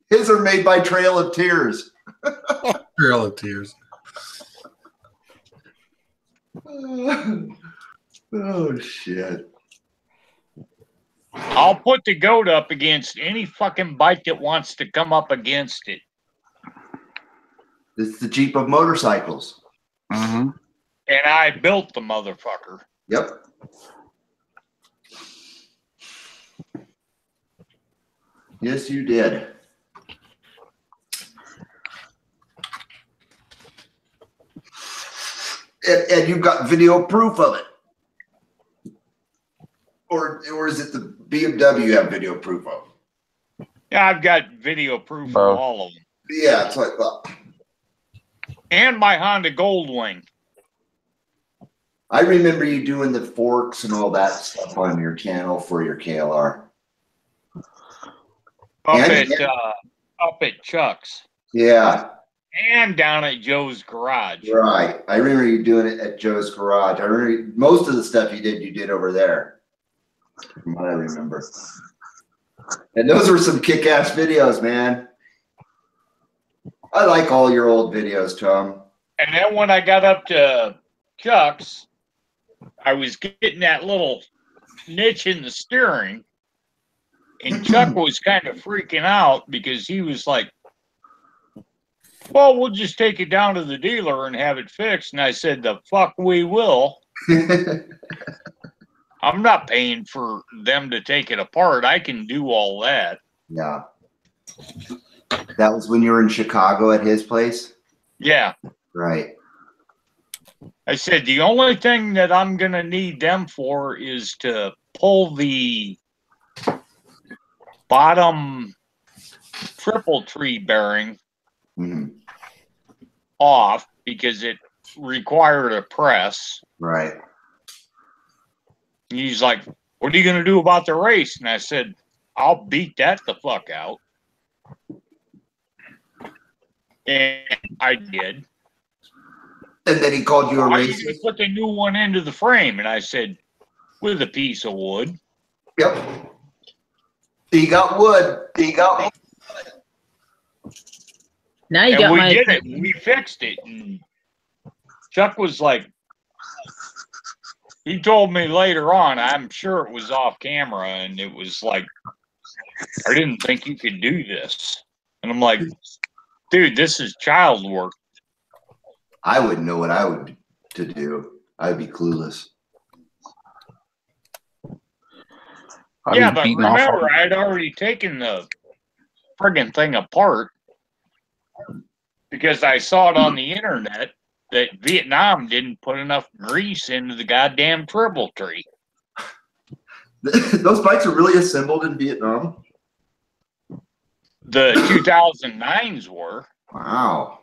His are made by Trail of Tears. Trail of Tears. Oh shit! I'll put the goat up against any fucking bike that wants to come up against it. It's the Jeep of motorcycles. Mm-hmm. And I built the motherfucker. Yep. Yes, you did. And you've got video proof of it. Or is it the BMW you have video proof of? Yeah, I've got video proof of all of them. Yeah, that's what I thought. And my Honda Goldwing. I remember you doing the forks and all that stuff on your channel for your KLR. Up at Chuck's. Yeah. And down at Joe's garage. Right. I remember you doing it at Joe's garage. I remember most of the stuff you did over there. From what I remember. And those were some kick-ass videos, man. I like all your old videos, Tom. And then when I got up to Chuck's, I was getting that little niche in the steering. And Chuck was kind of freaking out because he was like, well, we'll just take it down to the dealer and have it fixed. And I said, the fuck we will. I'm not paying for them to take it apart. I can do all that. Yeah. That was when you were in Chicago at his place? Yeah. Right. I said, the only thing that I'm going to need them for is to pull the bottom triple tree bearing off because it required a press. Right. He's like, what are you going to do about the race? And I said, I'll beat that the fuck out. And I did. And then he called you a I racist. just put the new one into the frame. And I said, with a piece of wood. Yep. He got wood. He got wood. Now you got my. We did it. We fixed it. And Chuck was like, he told me later on, I'm sure it was off camera, and it was like, I didn't think you could do this. And I'm like, dude, this is child work. I wouldn't know what I would to do. I'd be clueless. Yeah, but remember, I'd already taken the friggin' thing apart because I saw it on the internet that Vietnam didn't put enough grease into the goddamn triple tree. Those bikes are really assembled in Vietnam? The 2009s were. Wow.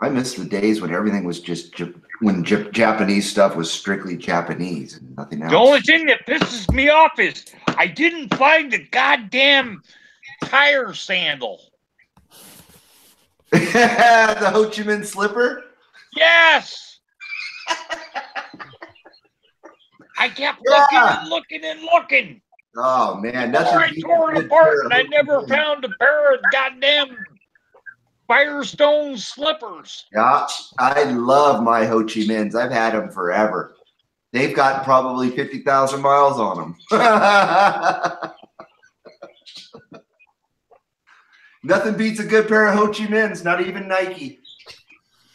I miss the days when everything was just when Japanese stuff was strictly Japanese and nothing else. The only thing that pisses me off is I didn't find the goddamn tire sandal. The Ho Chi Minh slipper? Yes! I kept looking and looking and looking. Oh man, Before I tore it apart, and I never found a pair of goddamn Firestone slippers. Yeah, I love my Ho Chi Minhs. I've had them forever. They've got probably 50,000 miles on them. Nothing beats a good pair of Ho Chi Minhs, not even Nike.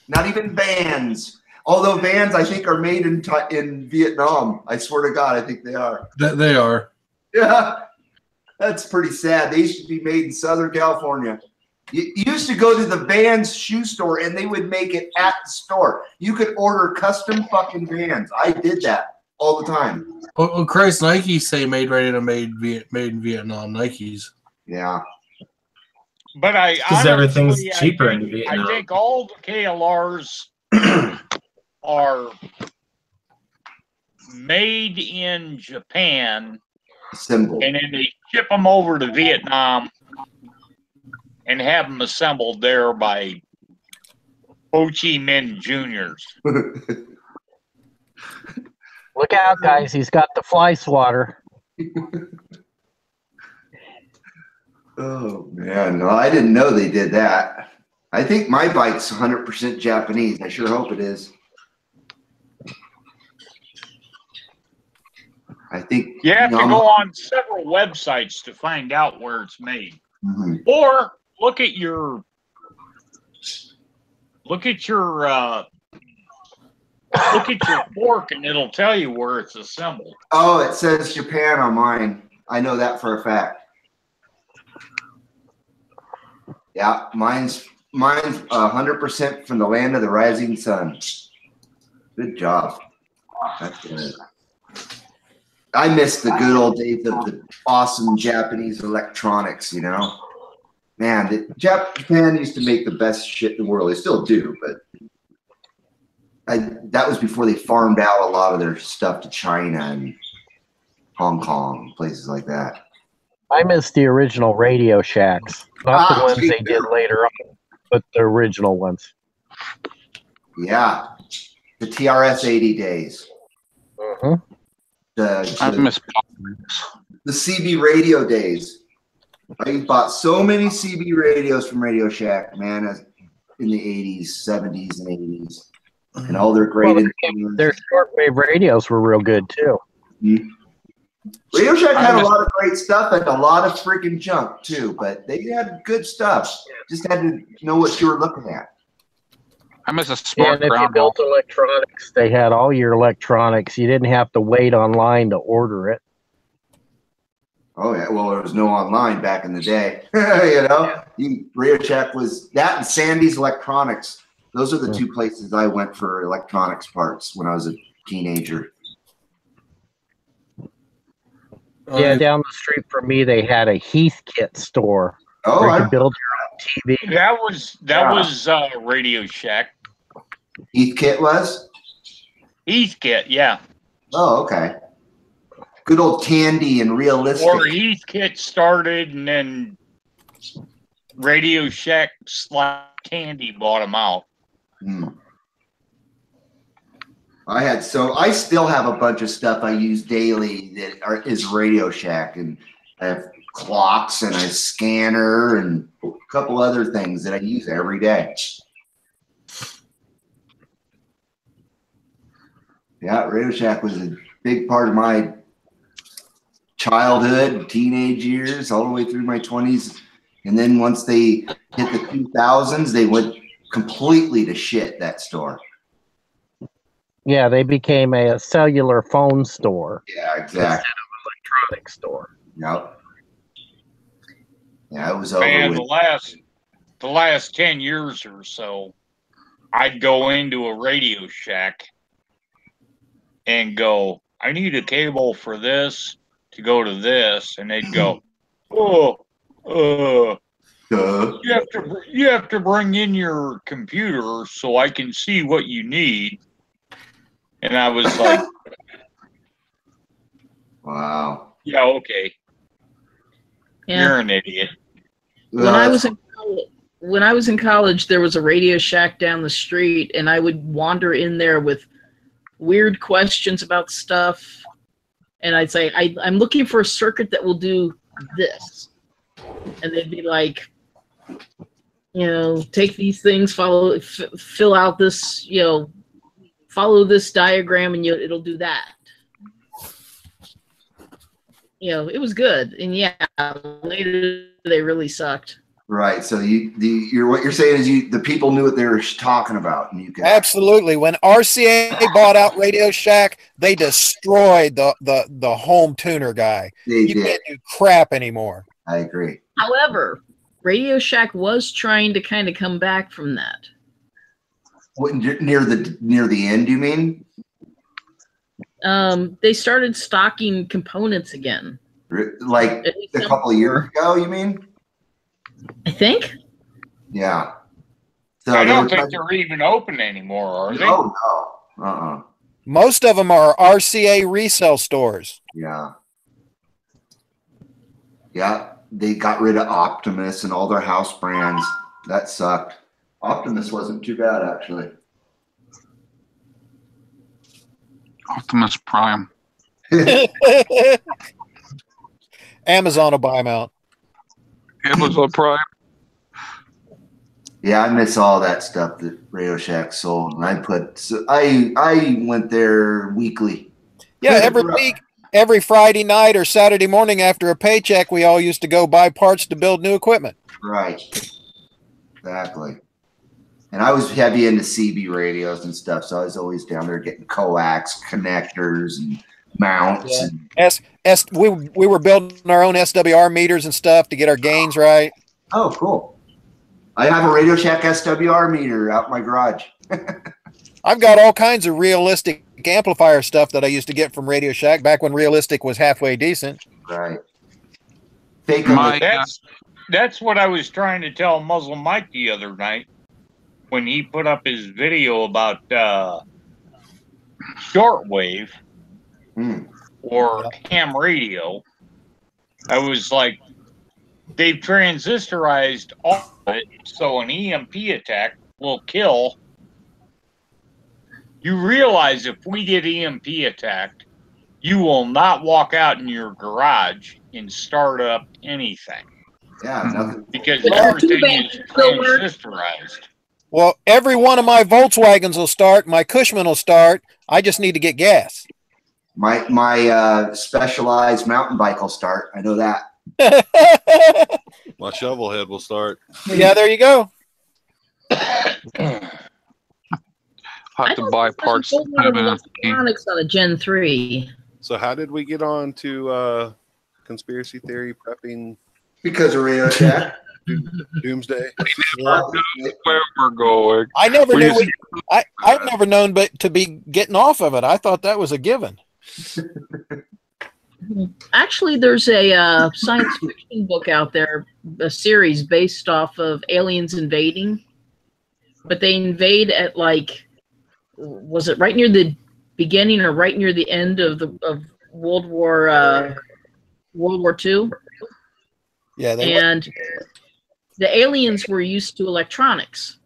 Not even Vans. Although Vans, I think, are made in Vietnam. I swear to God, I think they are. They are. Yeah, that's pretty sad. They used to be made in Southern California. You used to go to the Vans shoe store, and they would make it at the store. You could order custom fucking Vans. I did that all the time. Well, Christ, Nike say made in Vietnam Nikes. Yeah. But because everything's cheaper in Vietnam. I think all the KLRs are made in Japan, assembled, and then they ship them over to Vietnam and have them assembled there by Ho Chi Minh Juniors. Look out, guys! He's got the fly swatter. Oh man, no, I didn't know they did that. I think my bike's 100% Japanese. I sure hope it is. I think you have to go on several websites to find out where it's made, or look at your fork, and it'll tell you where it's assembled. Oh, it says Japan on mine. I know that for a fact. Yeah, mine's 100% from the land of the rising sun. Good job. That's good. I miss the good old days of the awesome Japanese electronics, you know? Man, Japan used to make the best shit in the world. They still do, but that was before they farmed out a lot of their stuff to China and Hong Kong, places like that. I miss the original Radio Shacks. Not the ones they did later on, but the original ones. Yeah. The TRS-80 days. I miss the CB radio days. I bought so many CB radios from Radio Shack, man, in the 80s, 70s, and 80s. And all their great... Well, their shortwave radios were real good, too. Radio Shack had a lot of great stuff and a lot of freaking junk, too. But they had good stuff. Just had to know what you were looking at. I miss a smart and if you built electronics, they had all your electronics. You didn't have to wait online to order it. Oh, yeah. Well, there was no online back in the day. You know? Radio Shack was that and Sandy's Electronics. Those are the two places I went for electronics parts when I was a teenager. Yeah, down the street from me, they had a Heathkit store. Oh, where you could build your own TV. That was Radio Shack. Heathkit was? Heathkit, yeah. Oh, okay. Good old Tandy and Realistic. Or Heathkit started, and then Radio Shack Tandy bought them out. I still have a bunch of stuff I use daily that is Radio Shack, and I have clocks and a scanner and a couple other things that I use every day. Yeah, Radio Shack was a big part of my childhood, teenage years, all the way through my 20s. And then once they hit the 2000s, they went completely to shit, that store. Yeah, they became a cellular phone store. Yeah, exactly. Instead of an electronics store. Yep. Yeah, it was over Man, with. the last 10 years or so, I'd go into a Radio Shack and go, I need a cable for this to go to this, and they'd go, you have to bring in your computer so I can see what you need. And I was like, wow. Yeah, okay. Yeah. You're an idiot. When I was in college, there was a Radio Shack down the street, and I would wander in there with weird questions about stuff. and I'd say, I'm looking for a circuit that will do this. And they'd be like, take these things, fill out this, follow this diagram, and it'll do that. It was good. And yeah, later they really sucked. Right. So what you're saying is the people knew what they were talking about, and you could absolutely. When RCA bought out Radio Shack, they destroyed the home tuner guy. You can't do crap anymore. I agree. However, Radio Shack was trying to kind of come back from that. What, near the end, you mean? They started stocking components again. Like a couple of years ago, you mean? I think. Yeah. So I don't think they're even open anymore, are they? Oh, no. Most of them are RCA resale stores. Yeah. Yeah. They got rid of Optimus and all their house brands. That sucked. Optimus wasn't too bad, actually. Optimus Prime. Amazon will buy them out. Amazon Prime. Yeah, I miss all that stuff that Radio Shack sold. And I went there weekly. Yeah, every week, every Friday night or Saturday morning after a paycheck, we all used to go buy parts to build new equipment. Right. Exactly. And I was heavy into CB radios and stuff, so I was always down there getting coax, connectors, and mounts. Yeah. We were building our own SWR meters and stuff to get our gains right. Oh, cool. I have a Radio Shack SWR meter out in my garage. I've got all kinds of realistic amplifier stuff that I used to get from Radio Shack back when realistic was halfway decent. Right. That's what I was trying to tell Muslim Mike the other night when he put up his video about shortwave or ham radio. I was like, they've transistorized all of it, so an EMP attack will kill. You realize if we get EMP attacked, you will not walk out in your garage and start up anything. Yeah, nothing. Because everything is transistorized. Well, every one of my Volkswagens will start. My Cushman will start. I just need to get gas. My specialized mountain bike will start. I know that. My shovel head will start. Yeah, there you go. I have to buy parts. Electronics on a Gen 3. So how did we get on to conspiracy theory prepping? Because of Radio Shack. Doomsday. Where we're going. I never knew. I've never known, but to be getting off of it, I thought that was a given. Actually, there's a science fiction book out there, a series based off of aliens invading, but they invade at was it right near the beginning or right near the end of World War II? Yeah, and the aliens were used to electronics,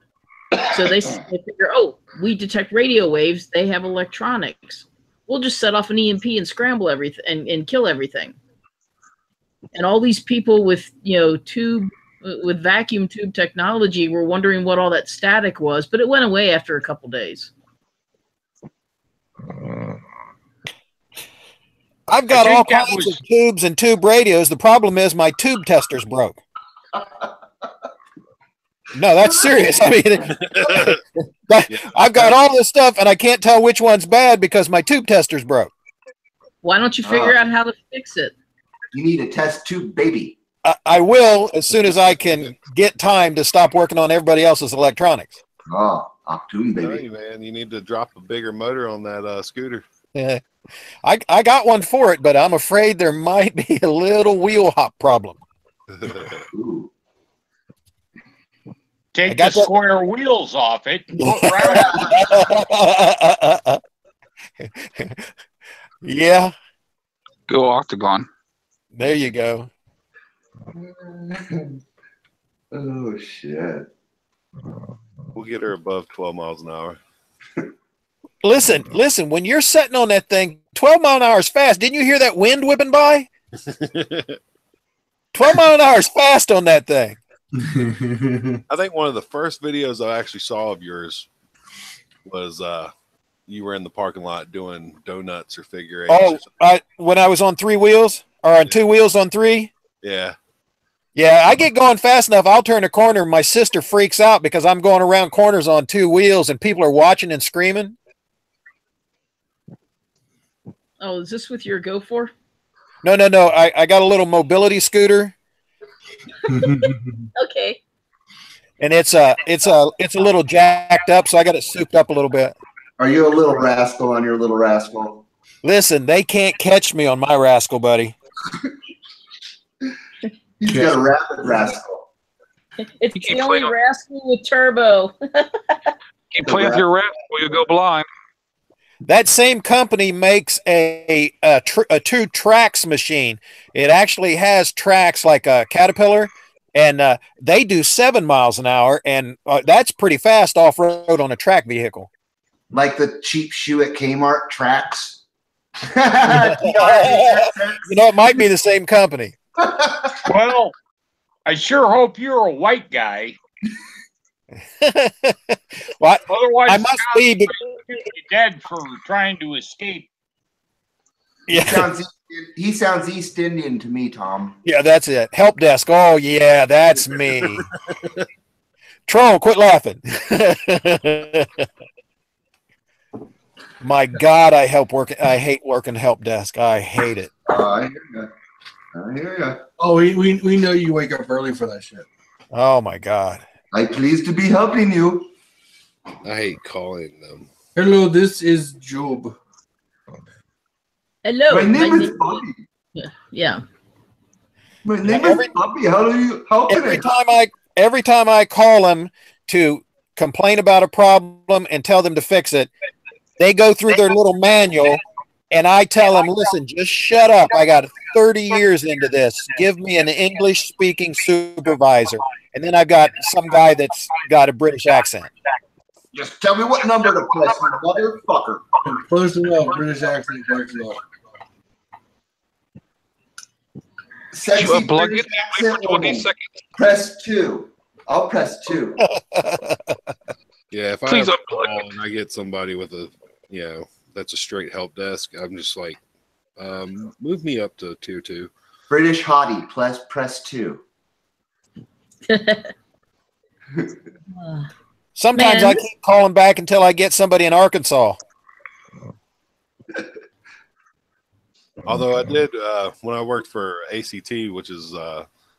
so they figure, oh, we detect radio waves, they have electronics. We'll just set off an EMP and scramble everything and kill everything. And all these people with with vacuum tube technology were wondering what all that static was, but it went away after a couple days. I've got all kinds of tubes and tube radios. The problem is my tube tester's broke. No, that's serious. I mean, I've got all this stuff, and I can't tell which one's bad because my tube tester's broke. Why don't you figure out how to fix it? You need a test tube, baby. I will as soon as I can get time to stop working on everybody else's electronics. Oh, Octoon, baby. Hey, man, you need to drop a bigger motor on that scooter. Yeah, I got one for it, but I'm afraid there might be a little wheel hop problem. Take the square wheels off it and put round. Yeah. Go octagon. There you go. Oh, shit. We'll get her above 12 miles an hour. Listen. When you're sitting on that thing, 12 mile an hour is fast. Didn't you hear that wind whipping by? 12 mile an hour is fast on that thing. I think one of the first videos I actually saw of yours was you were in the parking lot doing donuts or figure eights. Oh, when I was on 3 wheels or on 2 wheels on 3? Yeah. Yeah, I get going fast enough. I'll turn a corner and my sister freaks out because I'm going around corners on 2 wheels and people are watching and screaming. Oh, is this with your Go For? No. I got a little mobility scooter. Okay. And it's a little jacked up, so I got it souped up a little bit. Are you a little rascal on your little rascal? Listen, they can't catch me on my rascal, buddy. He's got a rapid rascal. It's the only rascal with turbo. Keep playing with your rascal, you'll go blind. That same company makes a 2 tracks machine. It actually has tracks like a Caterpillar, and they do 7 miles an hour, and that's pretty fast off-road on a track vehicle. Like the cheap shoe at Kmart tracks. It might be the same company. Well, I sure hope you're a white guy. Well, otherwise, I must be dead for trying to escape. Yeah. He sounds East Indian to me, Tom. Yeah, that's it. Help desk. Oh, yeah, that's me. Troll, quit laughing. My God, I hate working help desk. I hate it. I hear you. Oh, we know you wake up early for that shit. Oh, my God. I'm pleased to be helping you. I hate calling them. Hello, this is Job. Hello. My name is Bobby. Yeah. My name is Bobby. Every time I call them to complain about a problem and tell them to fix it, they go through their little manual, and I tell them, listen, just shut up. I got 30 years into this. Give me an English-speaking supervisor. And then I've got some guy that's got a British accent. Just tell me what number to press, you motherfucker. Close enough, British accent, close enough. Sexy British accent woman. Press 2. I'll press 2. Yeah, if I have a call and I get somebody with a, that's a straight help desk, I'm just like, move me up to tier 2. British hottie, press 2. Sometimes I keep calling back until I get somebody in Arkansas. Although I did when I worked for ACT, which is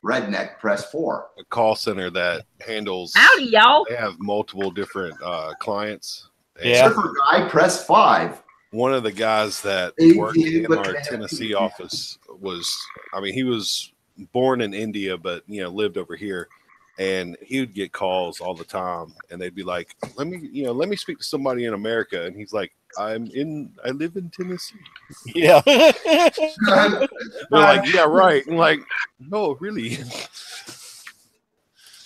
Redneck, press 4. A call center that handles. Howdy, y'all. They have multiple different clients. Yeah. Surfer guy, press 5. One of the guys that worked in our Tennessee office was, he was born in India, but lived over here, and he would get calls all the time, and they'd be like, let me speak to somebody in America, and he's like, I live in Tennessee. Yeah. They're like, yeah, right. And like, no, really.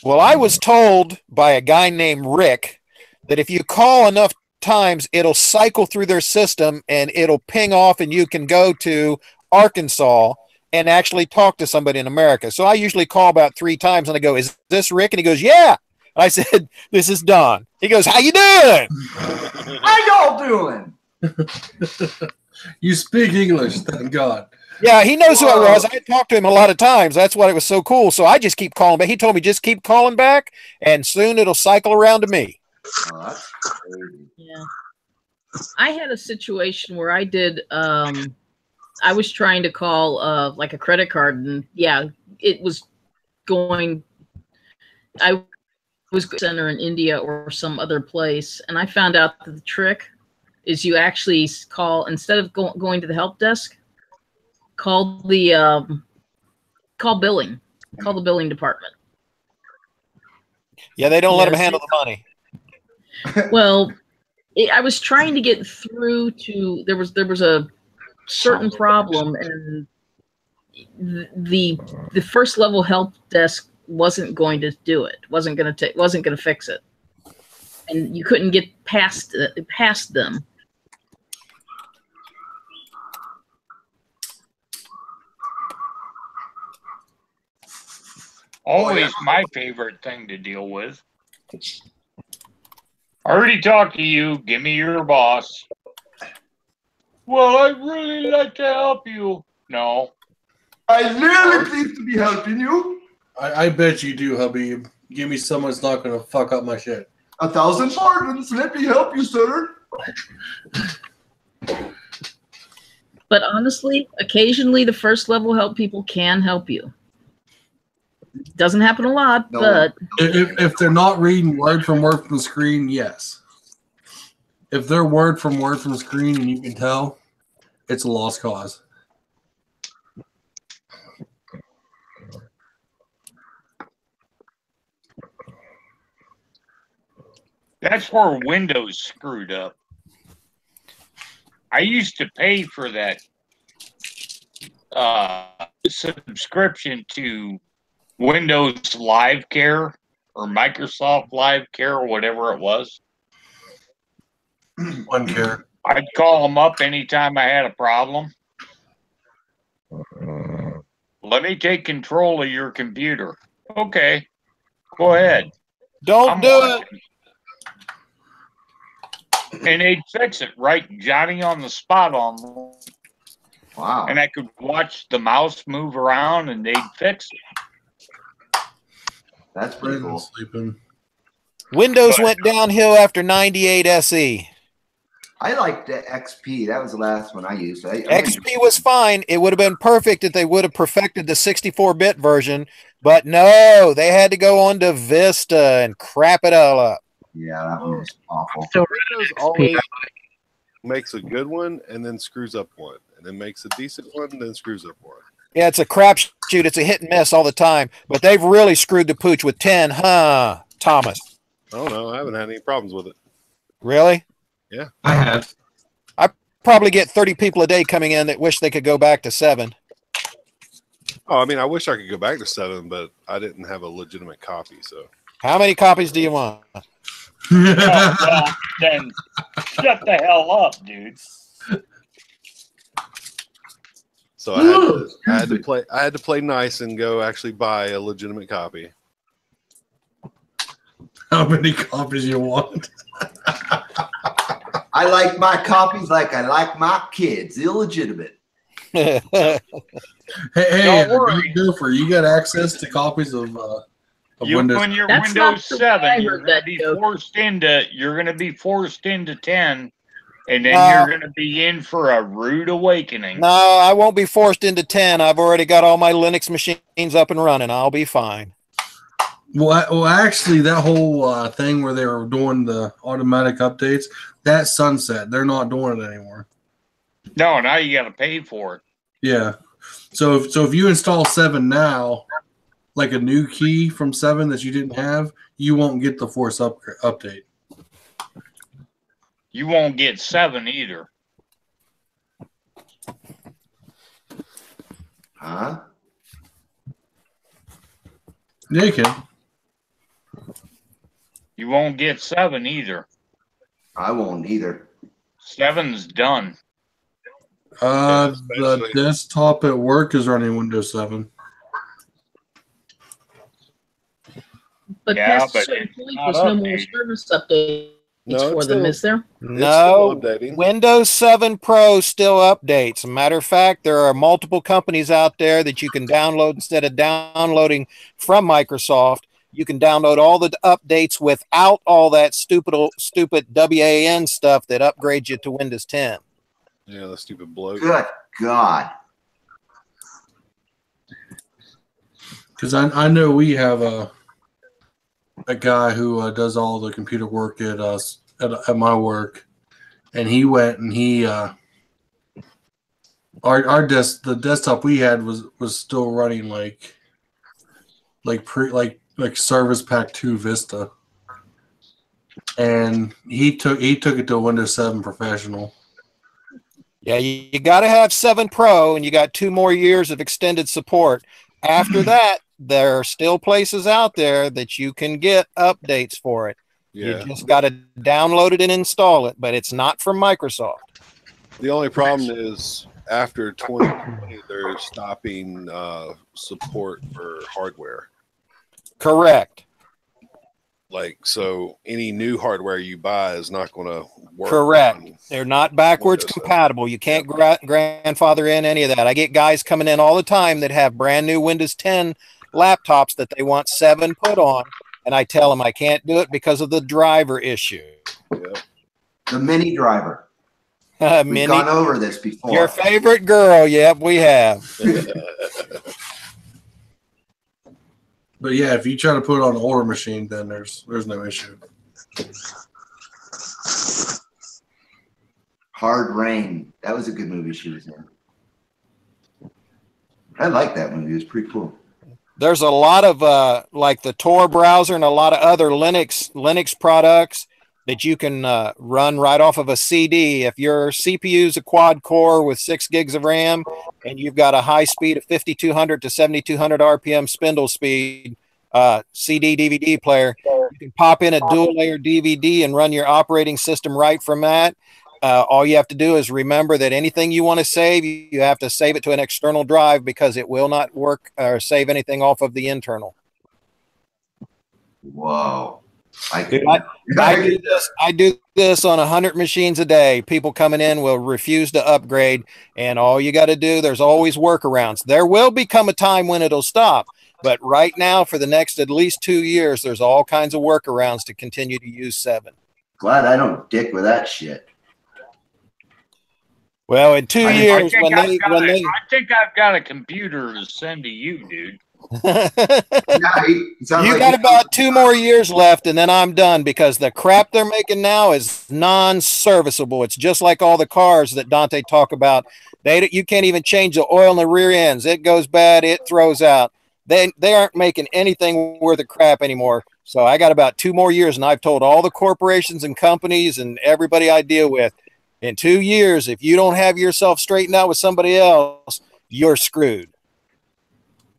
Well, I was told by a guy named Rick that if you call enough times, it'll cycle through their system and it'll ping off, and you can go to Arkansas and actually talk to somebody in America. So I usually call about 3 times, and I go, is this Rick? And he goes, yeah. I said, this is Don. He goes, how you doing? How y'all doing? You speak English, thank God. Yeah, he knows who I was. I talked to him a lot of times. That's why it was so cool. So I just keep calling back. He told me just keep calling back, and soon it'll cycle around to me. Oh, that's crazy. Yeah. I had a situation where I did I was trying to call like a credit card, and it was going I was center in India or some other place, and I found out that the trick is you actually call, instead of going to the help desk, call the call the billing department. Yeah, they don't let them handle the money. Well, I was trying to get through to there was a certain problem, and the first level help desk wasn't going to do it. wasn't going to fix it, and you couldn't get past them. Always my favorite thing to deal with. I already talked to you. Give me your boss. Well, I'd really like to help you. No. I'm really pleased to be helping you. I bet you do, Habib. Give me someone that's not going to fuck up my shit. 1,000 pardons. Let me help you, sir. But honestly, occasionally the first level help people can help you. Doesn't happen a lot, but if they're not reading word from the screen, yes. If they're word from the screen and you can tell, it's a lost cause. That's where Windows screwed up. I used to pay for that subscription to Windows Live Care or Microsoft Live Care or whatever it was. One care. I'd call them up anytime I had a problem. Let me take control of your computer. Okay, go ahead. Don't do it. And they'd fix it right, Johnny, on the spot on. Wow. And I could watch the mouse move around and they'd fix it. That's pretty cool. Sleeping. Windows went downhill after 98 SE. I liked the XP. That was the last one I used. XP was fine. It would have been perfect if they would have perfected the 64-bit version, but no, they had to go on to Vista and crap it all up. Yeah, that one was awful. So Windows always makes a good one and then screws up one, and then makes a decent one and then screws up one. Yeah, it's a crapshoot. It's a hit and miss all the time, but they've really screwed the pooch with 10, huh, Thomas? I don't know. I haven't had any problems with it. Really? Yeah. I have. I probably get 30 people a day coming in that wish they could go back to 7. Oh, I mean, I wish I could go back to 7, but I didn't have a legitimate copy, so. How many copies do you want? Well, then shut the hell up, dude. So I had to play nice and go actually buy a legitimate copy. How many copies you want? I like my copies like I like my kids. Illegitimate. Hey, Don't worry. Gopher, you got access to copies of Windows. When you're That's Windows not the way 7, I you're heard going to that be joke. forced into 10, and then you're going to be in for a rude awakening. No, I won't be forced into 10. I've already got all my Linux machines up and running. I'll be fine. Well, actually, that whole thing where they were doing the automatic updates, that sunset. They're not doing it anymore. No, now you got to pay for it. Yeah. So if you install 7 now, like a new key from 7 that you didn't have, you won't get the Force update. You won't get 7 either. Huh? Yeah, you can. You won't get 7 either. I won't either. 7's done. The desktop at work is running Windows 7. But Yeah, past a but certain it's point, not there's no more updated. service updates No, for it's them, still- is there? No, still updating. Windows 7 Pro still updates. Matter of fact, there are multiple companies out there that you can download instead of downloading from Microsoft. You can download all the updates without all that stupid WAN stuff that upgrades you to Windows 10. Yeah, the stupid bloke. Good God. Because I know we have a guy who does all the computer work at us at my work, and he went and he the desktop we had was still running like Service Pack 2 Vista, and he took it to Windows 7 Professional. Yeah, you got to have 7 Pro, and you got 2 more years of extended support. After that, there are still places out there that you can get updates for it. Yeah. You just got to download it and install it, but it's not from Microsoft. The only problem is after 2020, they're stopping support for hardware. Correct. Like, so any new hardware you buy is not going to work. Correct. They're not backwards compatible. You can't grandfather in any of that. I get guys coming in all the time that have brand new Windows 10 laptops that they want 7 put on, and I tell them I can't do it because of the driver issue. Yeah. The mini driver. We've gone over this before. Your favorite girl. Yep, we have. But yeah, if you try to put it on an older machine, then there's no issue. Hard Rain. That was a good movie she was in. I like that movie. It was pretty cool. There's a lot of like the Tor browser and a lot of other Linux products that you can run right off of a CD. If your CPU is a quad core with 6 gigs of RAM and you've got a high speed of 5200 to 7200 RPM spindle speed CD DVD player, you can pop in a dual layer DVD and run your operating system right from that. All you have to do is remember that anything you want to save, you have to save it to an external drive because it will not work or save anything off of the internal. Whoa. I do this on 100 machines a day. People coming in will refuse to upgrade, and all you got to do, there's always workarounds. There will become a time when it'll stop, but right now, for the next at least 2 years, there's all kinds of workarounds to continue to use 7. Glad I don't dick with that shit. Well, in 2 years, I think I've got a computer to send to you, dude. You got about 2 more years left, and then I'm done because the crap they're making now is non-serviceable. It's just like all the cars that Dante talk about. You can't even change the oil in the rear ends. It goes bad, it throws out. They aren't making anything worth of crap anymore. So I got about 2 more years, and I've told all the corporations and companies and everybody I deal with, in 2 years, if you don't have yourself straightened out with somebody else, you're screwed.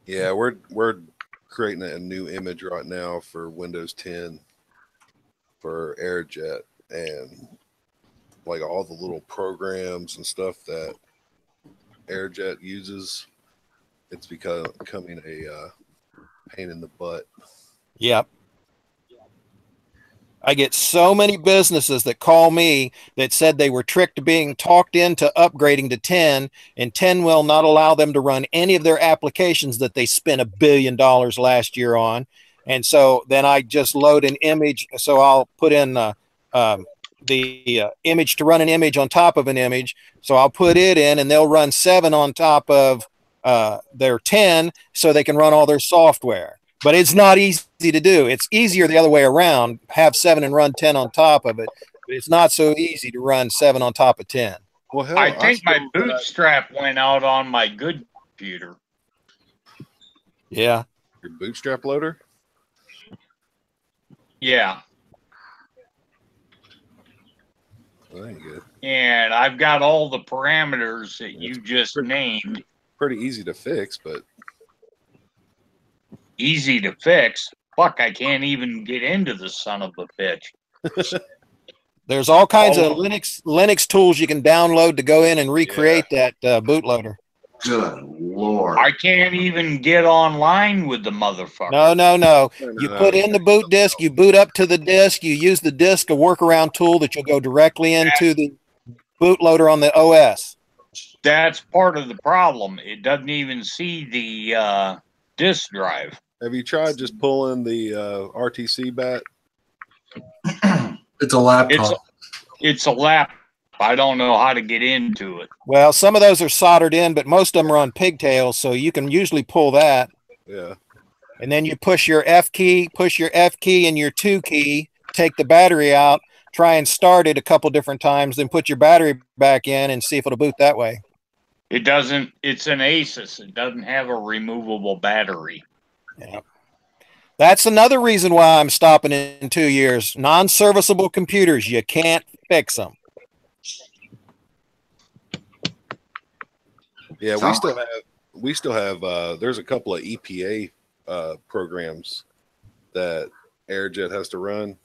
Yeah, we're creating a new image right now for Windows 10 for AirJet, and like all the little programs and stuff that AirJet uses, it's becoming a pain in the butt. Yep. I get so many businesses that call me that said they were tricked being talked into upgrading to 10, and 10 will not allow them to run any of their applications that they spent $1 billion last year on. And so then I just load an image. So I'll put in the image to run an image on top of an image. So I'll put it in, and they'll run 7 on top of their 10 so they can run all their software. But it's not easy to do. It's easier the other way around. Have 7 and run 10 on top of it. But it's not so easy to run 7 on top of 10. Well, hell, I think my bootstrap went out on my good computer. Yeah. Your bootstrap loader? Yeah. Well, that ain't good. And I've got all the parameters that you just named. Pretty easy to fix, but... Easy to fix. Fuck, I can't even get into the son of a bitch. There's all kinds of Linux tools you can download to go in and recreate that bootloader. Good Lord. I can't even get online with the motherfucker. No. You put in the boot disk, you boot up to the disk, you use the disk, a workaround tool that you'll go directly into the bootloader on the OS. That's part of the problem. It doesn't even see the disk drive. Have you tried just pulling the RTC bat? It's a laptop. It's a laptop. I don't know how to get into it. Well, some of those are soldered in, but most of them are on pigtails, so you can usually pull that. Yeah. And then you push your F key and your 2 key, take the battery out, try and start it a couple different times, then put your battery back in and see if it'll boot that way. It doesn't. It's an Asus. It doesn't have a removable battery. Yeah. That's another reason why I'm stopping in 2 years. Non-serviceable computers, you can't fix them. Yeah, we still have there's a couple of EPA programs that AirJet has to run,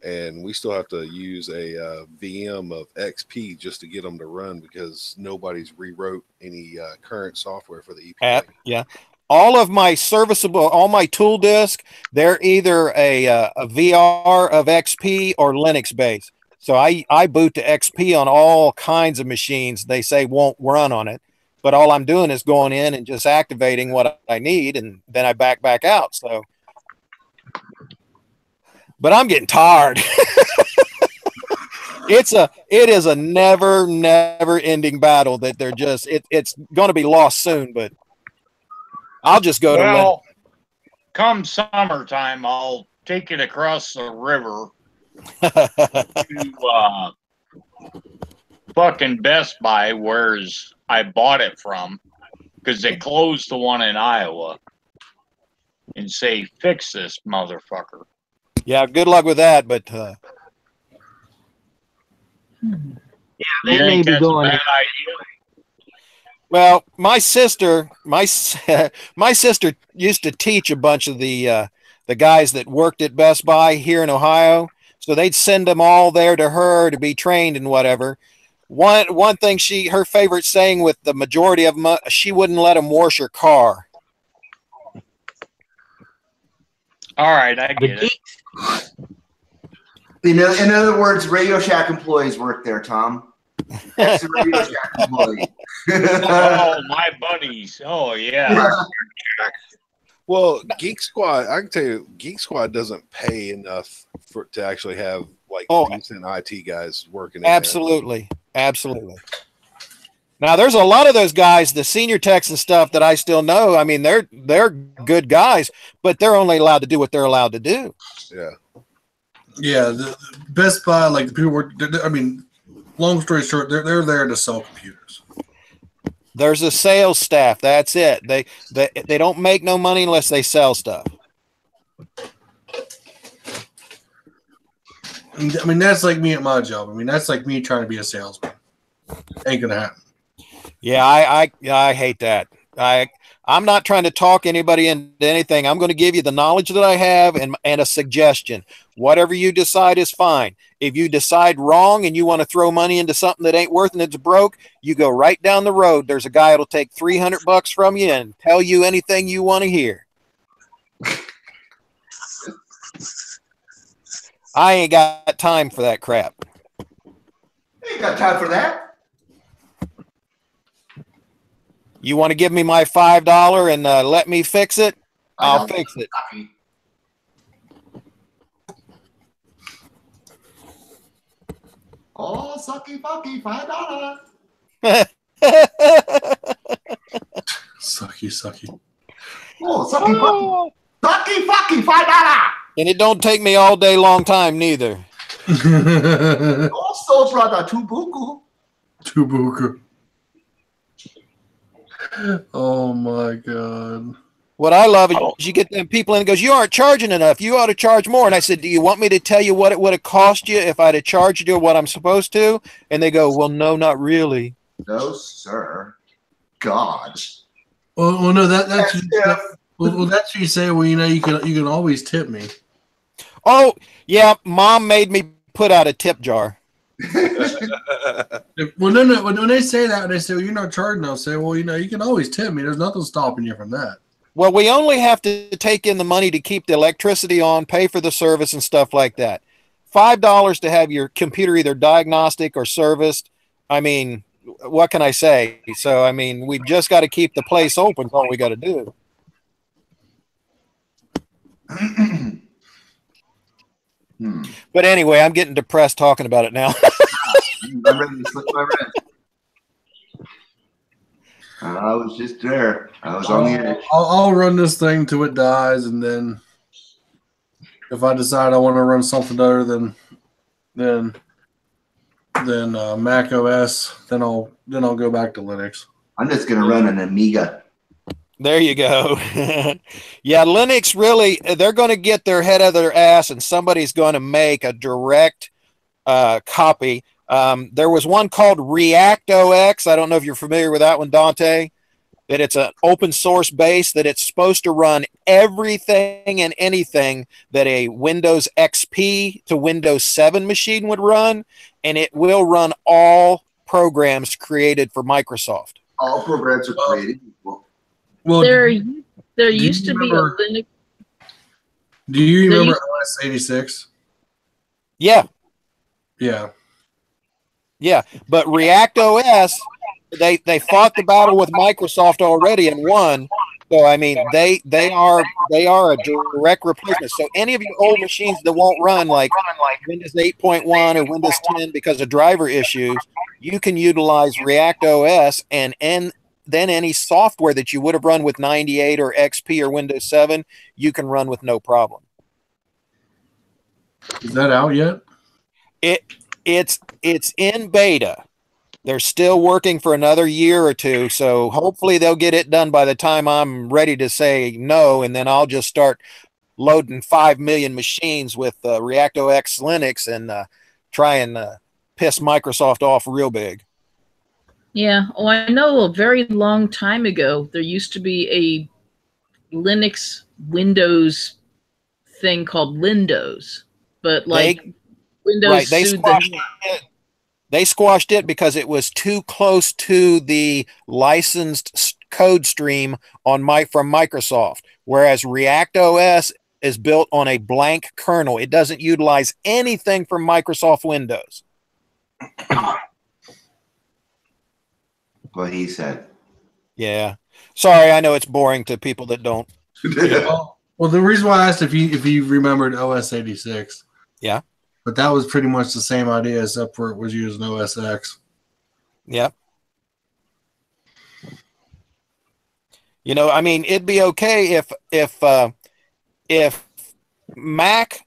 and we still have to use a VM of XP just to get them to run because nobody's rewrote any current software for the EPA. Yeah. all of my serviceable, all my tool disk, they're either a VR of XP or Linux based. So I boot to XP on all kinds of machines. They say won't run on it, but all I'm doing is going in and just activating what I need, and then I back out. So, but I'm getting tired. It is a never ending battle that they're just it's going to be lost soon, but I'll just go to come summertime, I'll take it across the river to fucking Best Buy, where's I bought it from, because they closed the one in Iowa, and say, fix this motherfucker. Yeah, good luck with that, but yeah, they may be going. Well, my sister used to teach a bunch of the guys that worked at Best Buy here in Ohio. So they'd send them all there to her to be trained and whatever. One thing her favorite saying with the majority of them, she wouldn't let them wash her car. All right, I get it. In other words, Radio Shack employees work there, Tom. That's the Radio Shack employee. Oh, my buddies. Oh, yeah. Well, Geek Squad, I can tell you, Geek Squad doesn't pay enough to actually have decent IT guys working. Absolutely. Absolutely. Now, there's a lot of those guys, the senior techs and stuff that I still know. I mean, they're good guys, but they're only allowed to do what they're allowed to do. Yeah. Yeah, the Best Buy, like the people work. I mean, long story short, they're there to sell computers. There's a sales staff. That's it. They don't make no money unless they sell stuff. I mean, that's like me at my job. I mean, that's like me trying to be a salesman. Ain't gonna happen. Yeah, I hate that. I'm not trying to talk anybody into anything. I'm going to give you the knowledge that I have and a suggestion. Whatever you decide is fine. If you decide wrong and you want to throw money into something that ain't worth and it's broke, you go right down the road. There's a guy that'll take $300 from you and tell you anything you want to hear. I ain't got time for that crap. You ain't got time for that. You want to give me my $5 and let me fix it? I'll fix it. Oh, sucky fucky, $5. Sucky. Oh, sucky fucky, $5. And it don't take me all day long time neither. Also, brother, Tubuku. Oh my God. What I love is you get them people in and goes, you aren't charging enough. You ought to charge more. And I said, do you want me to tell you what it would have cost you if I'd have charged you what I'm supposed to? And they go, well, no, not really. No, sir. God. Well, no, that's what you say. Well, you can always tip me. Oh yeah, Mom made me put out a tip jar. Well, no. When they say that, they say, well, you're not charging. I'll say, well, you can always tip me. There's nothing stopping you from that. Well, we only have to take in the money to keep the electricity on, pay for the service and stuff like that. $5 to have your computer either diagnostic or serviced. I mean, what can I say? So, I mean, we've just got to keep the place open. That's all we got to do. But anyway, I'm getting depressed talking about it now. I'm ready to slip my wrist. I was just there. I was on the edge. I'll run this thing till it dies, and then if I decide I want to run something other than Mac OS, then I'll go back to Linux. I'm just gonna run an Amiga. There you go. Yeah, Linux really, they're going to get their head out of their ass, and somebody's going to make a direct copy. There was one called ReactOS. I don't know if you're familiar with that one, Dante. That it's an open source base, that it's supposed to run everything and anything that a Windows XP to Windows 7 machine would run, and it will run all programs created for Microsoft. All programs are created equal. Well, There used to be a Linux. Do you remember OS/86? Yeah. Yeah. Yeah, but React OS, they fought the battle with Microsoft already and won. So I mean, they are a direct replacement. So any of your old machines that won't run like Windows 8.1 or Windows 10 because of driver issues, you can utilize React OS and then any software that you would have run with 98 or XP or Windows 7, you can run with no problem. Is that out yet? It's in beta. They're still working for another year or two, so hopefully they'll get it done by the time I'm ready to say no, and then I'll just start loading 5 million machines with React OS Linux and try and piss Microsoft off real big. Yeah. Oh, I know a very long time ago, there used to be a Linux Windows thing called Lindows, but like Windows sued them. They squashed it because it was too close to the licensed code stream from Microsoft, whereas React OS is built on a blank kernel. It doesn't utilize anything from Microsoft Windows. What he said. Yeah. Sorry, I know it's boring to people that don't. Well, the reason why I asked if you remembered OS/86. Yeah. But that was pretty much the same idea, except for it was using OS X. Yep. You know, I mean, it'd be okay if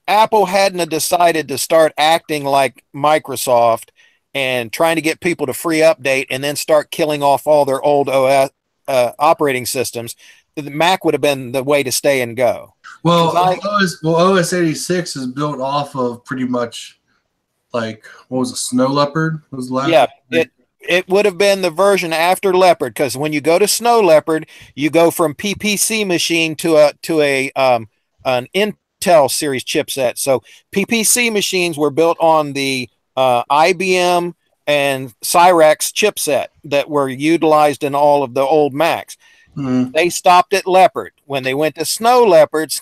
Apple hadn't decided to start acting like Microsoft and trying to get people to free update and then start killing off all their old OS operating systems. The Mac would have been the way to stay and go. Well, OS/86 is built off of pretty much like, what was it, Snow Leopard? Was the last? Yeah, it would have been the version after Leopard, because when you go to Snow Leopard, you go from PPC machine to an Intel series chipset. So PPC machines were built on the IBM and Cyrex chipset that were utilized in all of the old Macs. They stopped at Leopard. When they went to Snow Leopard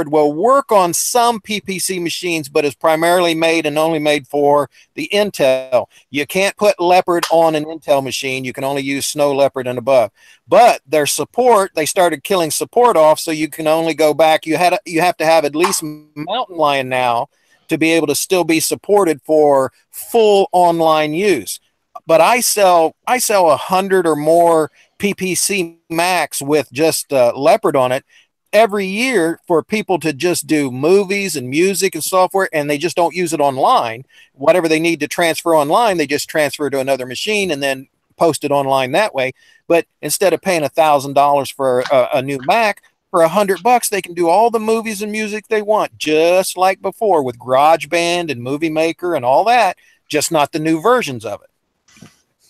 will work on some PPC machines, but is primarily made and only made for the Intel. You can't put Leopard on an Intel machine. You can only use Snow Leopard and above. But their support, they started killing support off, so you can only go back. You have to have at least Mountain Lion now to be able to still be supported for full online use. But I sell 100 or more PPC Macs with just Leopard on it every year for people to just do movies and music and software, and they just don't use it online. Whatever they need to transfer online, they just transfer to another machine and then post it online that way. But instead of paying $1,000 for a new Mac, for $100, they can do all the movies and music they want, just like before with GarageBand and Movie Maker and all that, just not the new versions of it.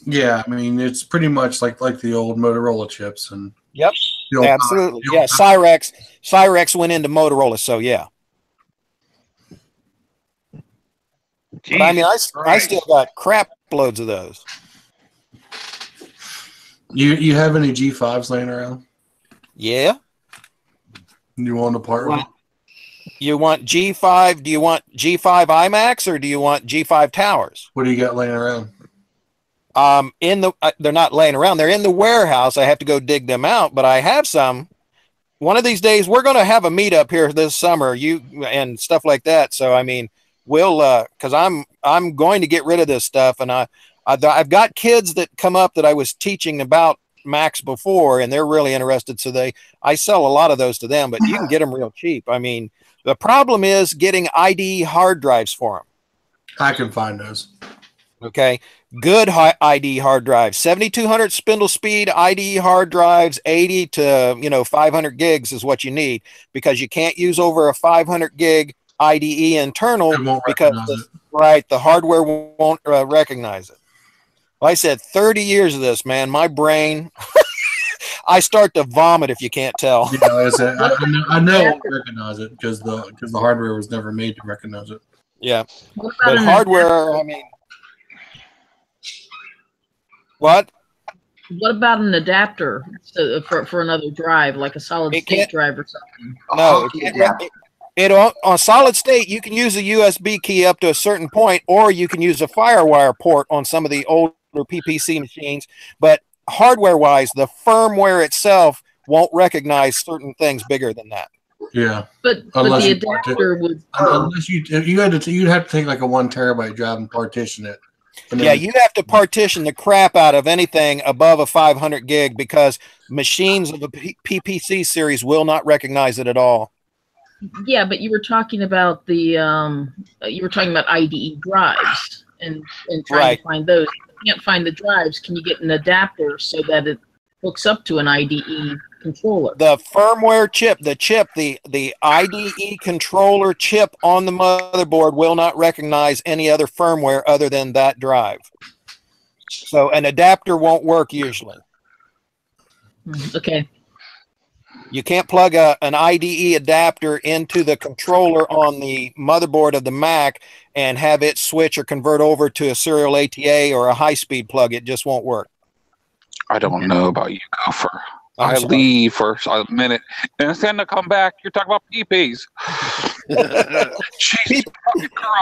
Yeah, I mean, it's pretty much like the old Motorola chips. And yep, absolutely. Yeah, Cyrex went into Motorola, so yeah. But I mean, I still got crap loads of those. You have any G5s laying around? Yeah. You want to part with? You want G5? Do you want G5 iMacs or do you want G5 towers? What do you got laying around? They're not laying around. They're in the warehouse. I have to go dig them out, but I have some. One of these days, we're going to have a meetup here this summer, and stuff like that. So, I mean, we'll, cause I'm going to get rid of this stuff. And I've got kids that come up that I was teaching about Macs before, and they're really interested. So I sell a lot of those to them, but you can get them real cheap. I mean, the problem is getting IDE hard drives for them. I can find those. Okay. Good IDE hard drives, 7,200 spindle speed IDE hard drives, 80 to 500 gigs is what you need, because you can't use over a 500 gig IDE internal because the hardware won't recognize it. Well, I said 30 years of this, man. My brain, I start to vomit if you can't tell. I know I recognize it because the hardware was never made to recognize it. Yeah, but hardware, I mean. What? What about an adapter for another drive, like a solid state drive or something? No, on solid state, you can use a USB key up to a certain point, or you can use a FireWire port on some of the older PPC machines. But hardware-wise, the firmware itself won't recognize certain things bigger than that. Yeah, but the adapter would. Unless you'd have to take like a 1 terabyte drive and partition it. Yeah, you have to partition the crap out of anything above a 500 gig because machines of the PPC series will not recognize it at all. Yeah, but you were talking about IDE drives and trying to find those. If you can't find the drives, can you get an adapter so that it hooks up to an IDE controller? The firmware chip, the IDE controller chip on the motherboard will not recognize any other firmware other than that drive. So an adapter won't work usually. Okay. You can't plug an IDE adapter into the controller on the motherboard of the Mac and have it switch or convert over to a serial ATA or a high-speed plug. It just won't work. I don't know about you, Gopher. I leave for a minute, and then I come back. You're talking about PPs.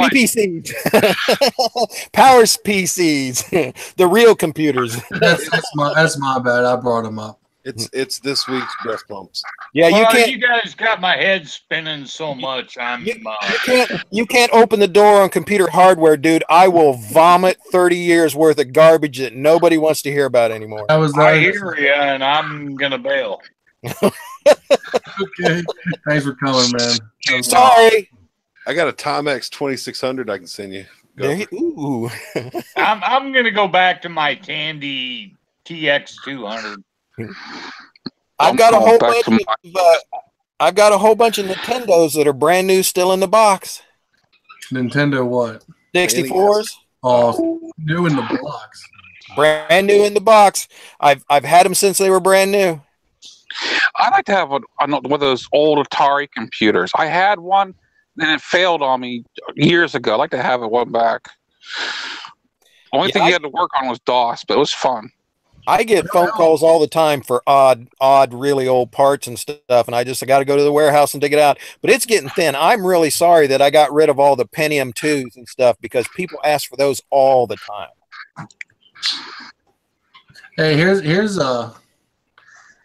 PPCs. Powers PCs. The real computers. That's my bad. I brought them up. It's this week's breast pumps. Yeah, you guys got my head spinning so much. You can't open the door on computer hardware, dude. I will vomit 30 years worth of garbage that nobody wants to hear about anymore. I hear you, and I'm gonna bail. Okay, thanks for coming, man. Sorry. I got a Timex 2600 I can send you. Ooh. I'm gonna go back to my Tandy TX 200. I've got a whole bunch of Nintendos that are brand new, still in the box. Nintendo what? 64s. Oh, new in the box. Brand new in the box. I've had them since they were brand new. I'd like to have one of those old Atari computers. I had one, and it failed on me years ago. I'd like to have one back. The only thing you had to work on was DOS, but it was fun. I get phone calls all the time for odd, really old parts and stuff, and I got to go to the warehouse and dig it out. But it's getting thin. I'm really sorry that I got rid of all the Pentium 2s and stuff because people ask for those all the time. Hey, here's a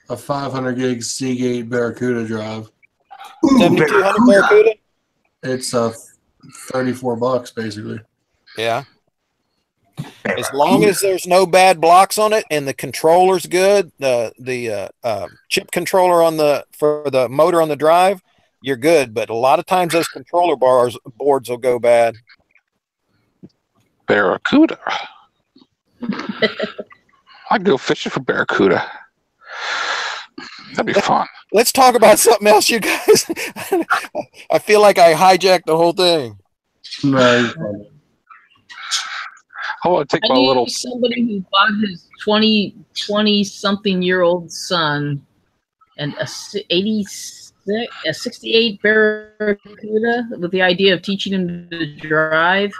500 gig Seagate Barracuda drive. 7200 Barracuda? It's $34 basically. Yeah. As long as there's no bad blocks on it and the controller's good, the chip controller for the motor on the drive, you're good. But a lot of times those controller boards will go bad. Barracuda. I'd go fishing for Barracuda. That'd be fun. Let's talk about something else, you guys. I feel like I hijacked the whole thing. No. I want to take my little. Somebody who bought his 20-something-year-old son and a 68 Barracuda with the idea of teaching him to drive.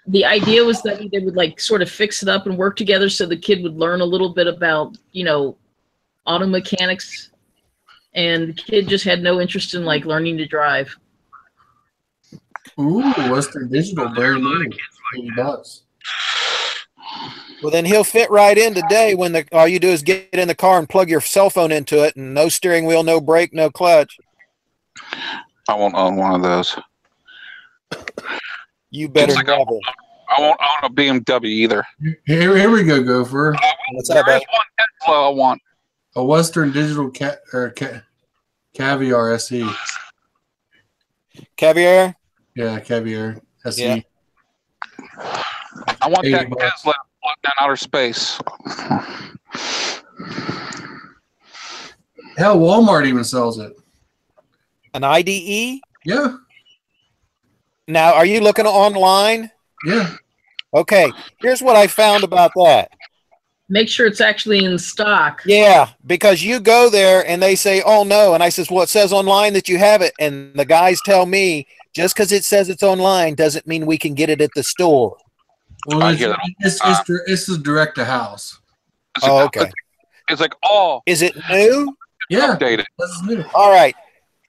The idea was that they would like sort of fix it up and work together so the kid would learn a little bit about, auto mechanics, and the kid just had no interest in like learning to drive. Ooh, Western Digital, very new. $80. Well, then he'll fit right in today when all you do is get in the car and plug your cell phone into it, and no steering wheel, no brake, no clutch. I won't own one of those. You better never. I won't own a BMW either. Here we go, Gopher. What's that about? One Tesla I want. A Western Digital Caviar SE. Caviar? Yeah, Caviar SE. Yeah. I want that Tesla down outer space. Hell, Walmart even sells it. An IDE? Yeah. Now, are you looking online? Yeah. Okay, here's what I found about that. Make sure it's actually in stock. Yeah, because you go there and they say, oh, no. And I says, well, it says online that you have it. And the guys tell me, just because it says it's online doesn't mean we can get it at the store. Well, I hear that. it's the direct to house. Oh, okay. It's like, oh, Is it new? Yeah, updated. this is new. All right.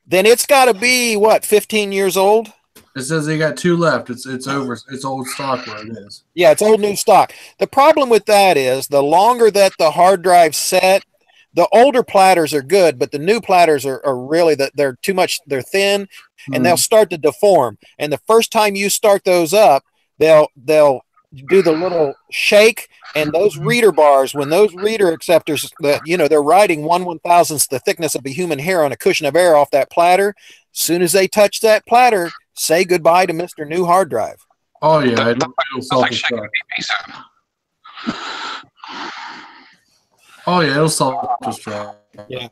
Then it's got to be what, 15 years old? It says they got 2 left. It's over. It's old stock where it is. Yeah, it's old new stock. The problem with that is the longer that the hard drive set, the older platters are good, but the new platters are really they're too much. They're thin, and they'll start to deform. And the first time you start those up, they'll do the little shake, and those reader bars, when those reader acceptors that they're writing 1/1000th the thickness of a human hair on a cushion of air off that platter. As soon as they touch that platter, say goodbye to Mr. New hard drive. Oh yeah, That's like shaking a piece. Oh yeah, it'll self-destruct. Yeah.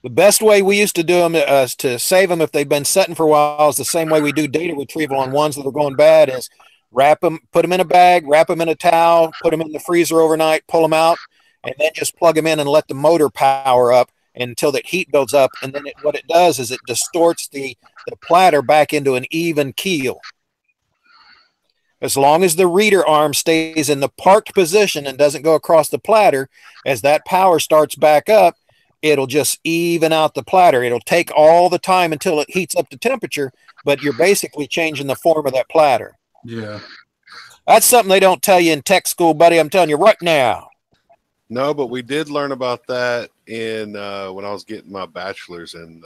The best way we used to do them to save them if they've been setting for a while is the same way we do data retrieval on ones that are going bad is wrap them, put them in a bag, wrap them in a towel, put them in the freezer overnight, pull them out, and then just plug them in and let the motor power up until that heat builds up. And then what it does is it distorts the platter back into an even keel. As long as the reader arm stays in the parked position and doesn't go across the platter, as that power starts back up, it'll just even out the platter. It'll take all the time until it heats up to temperature, but you're basically changing the form of that platter. Yeah. That's something they don't tell you in tech school, buddy. I'm telling you right now. No, but we did learn about that in when I was getting my bachelor's in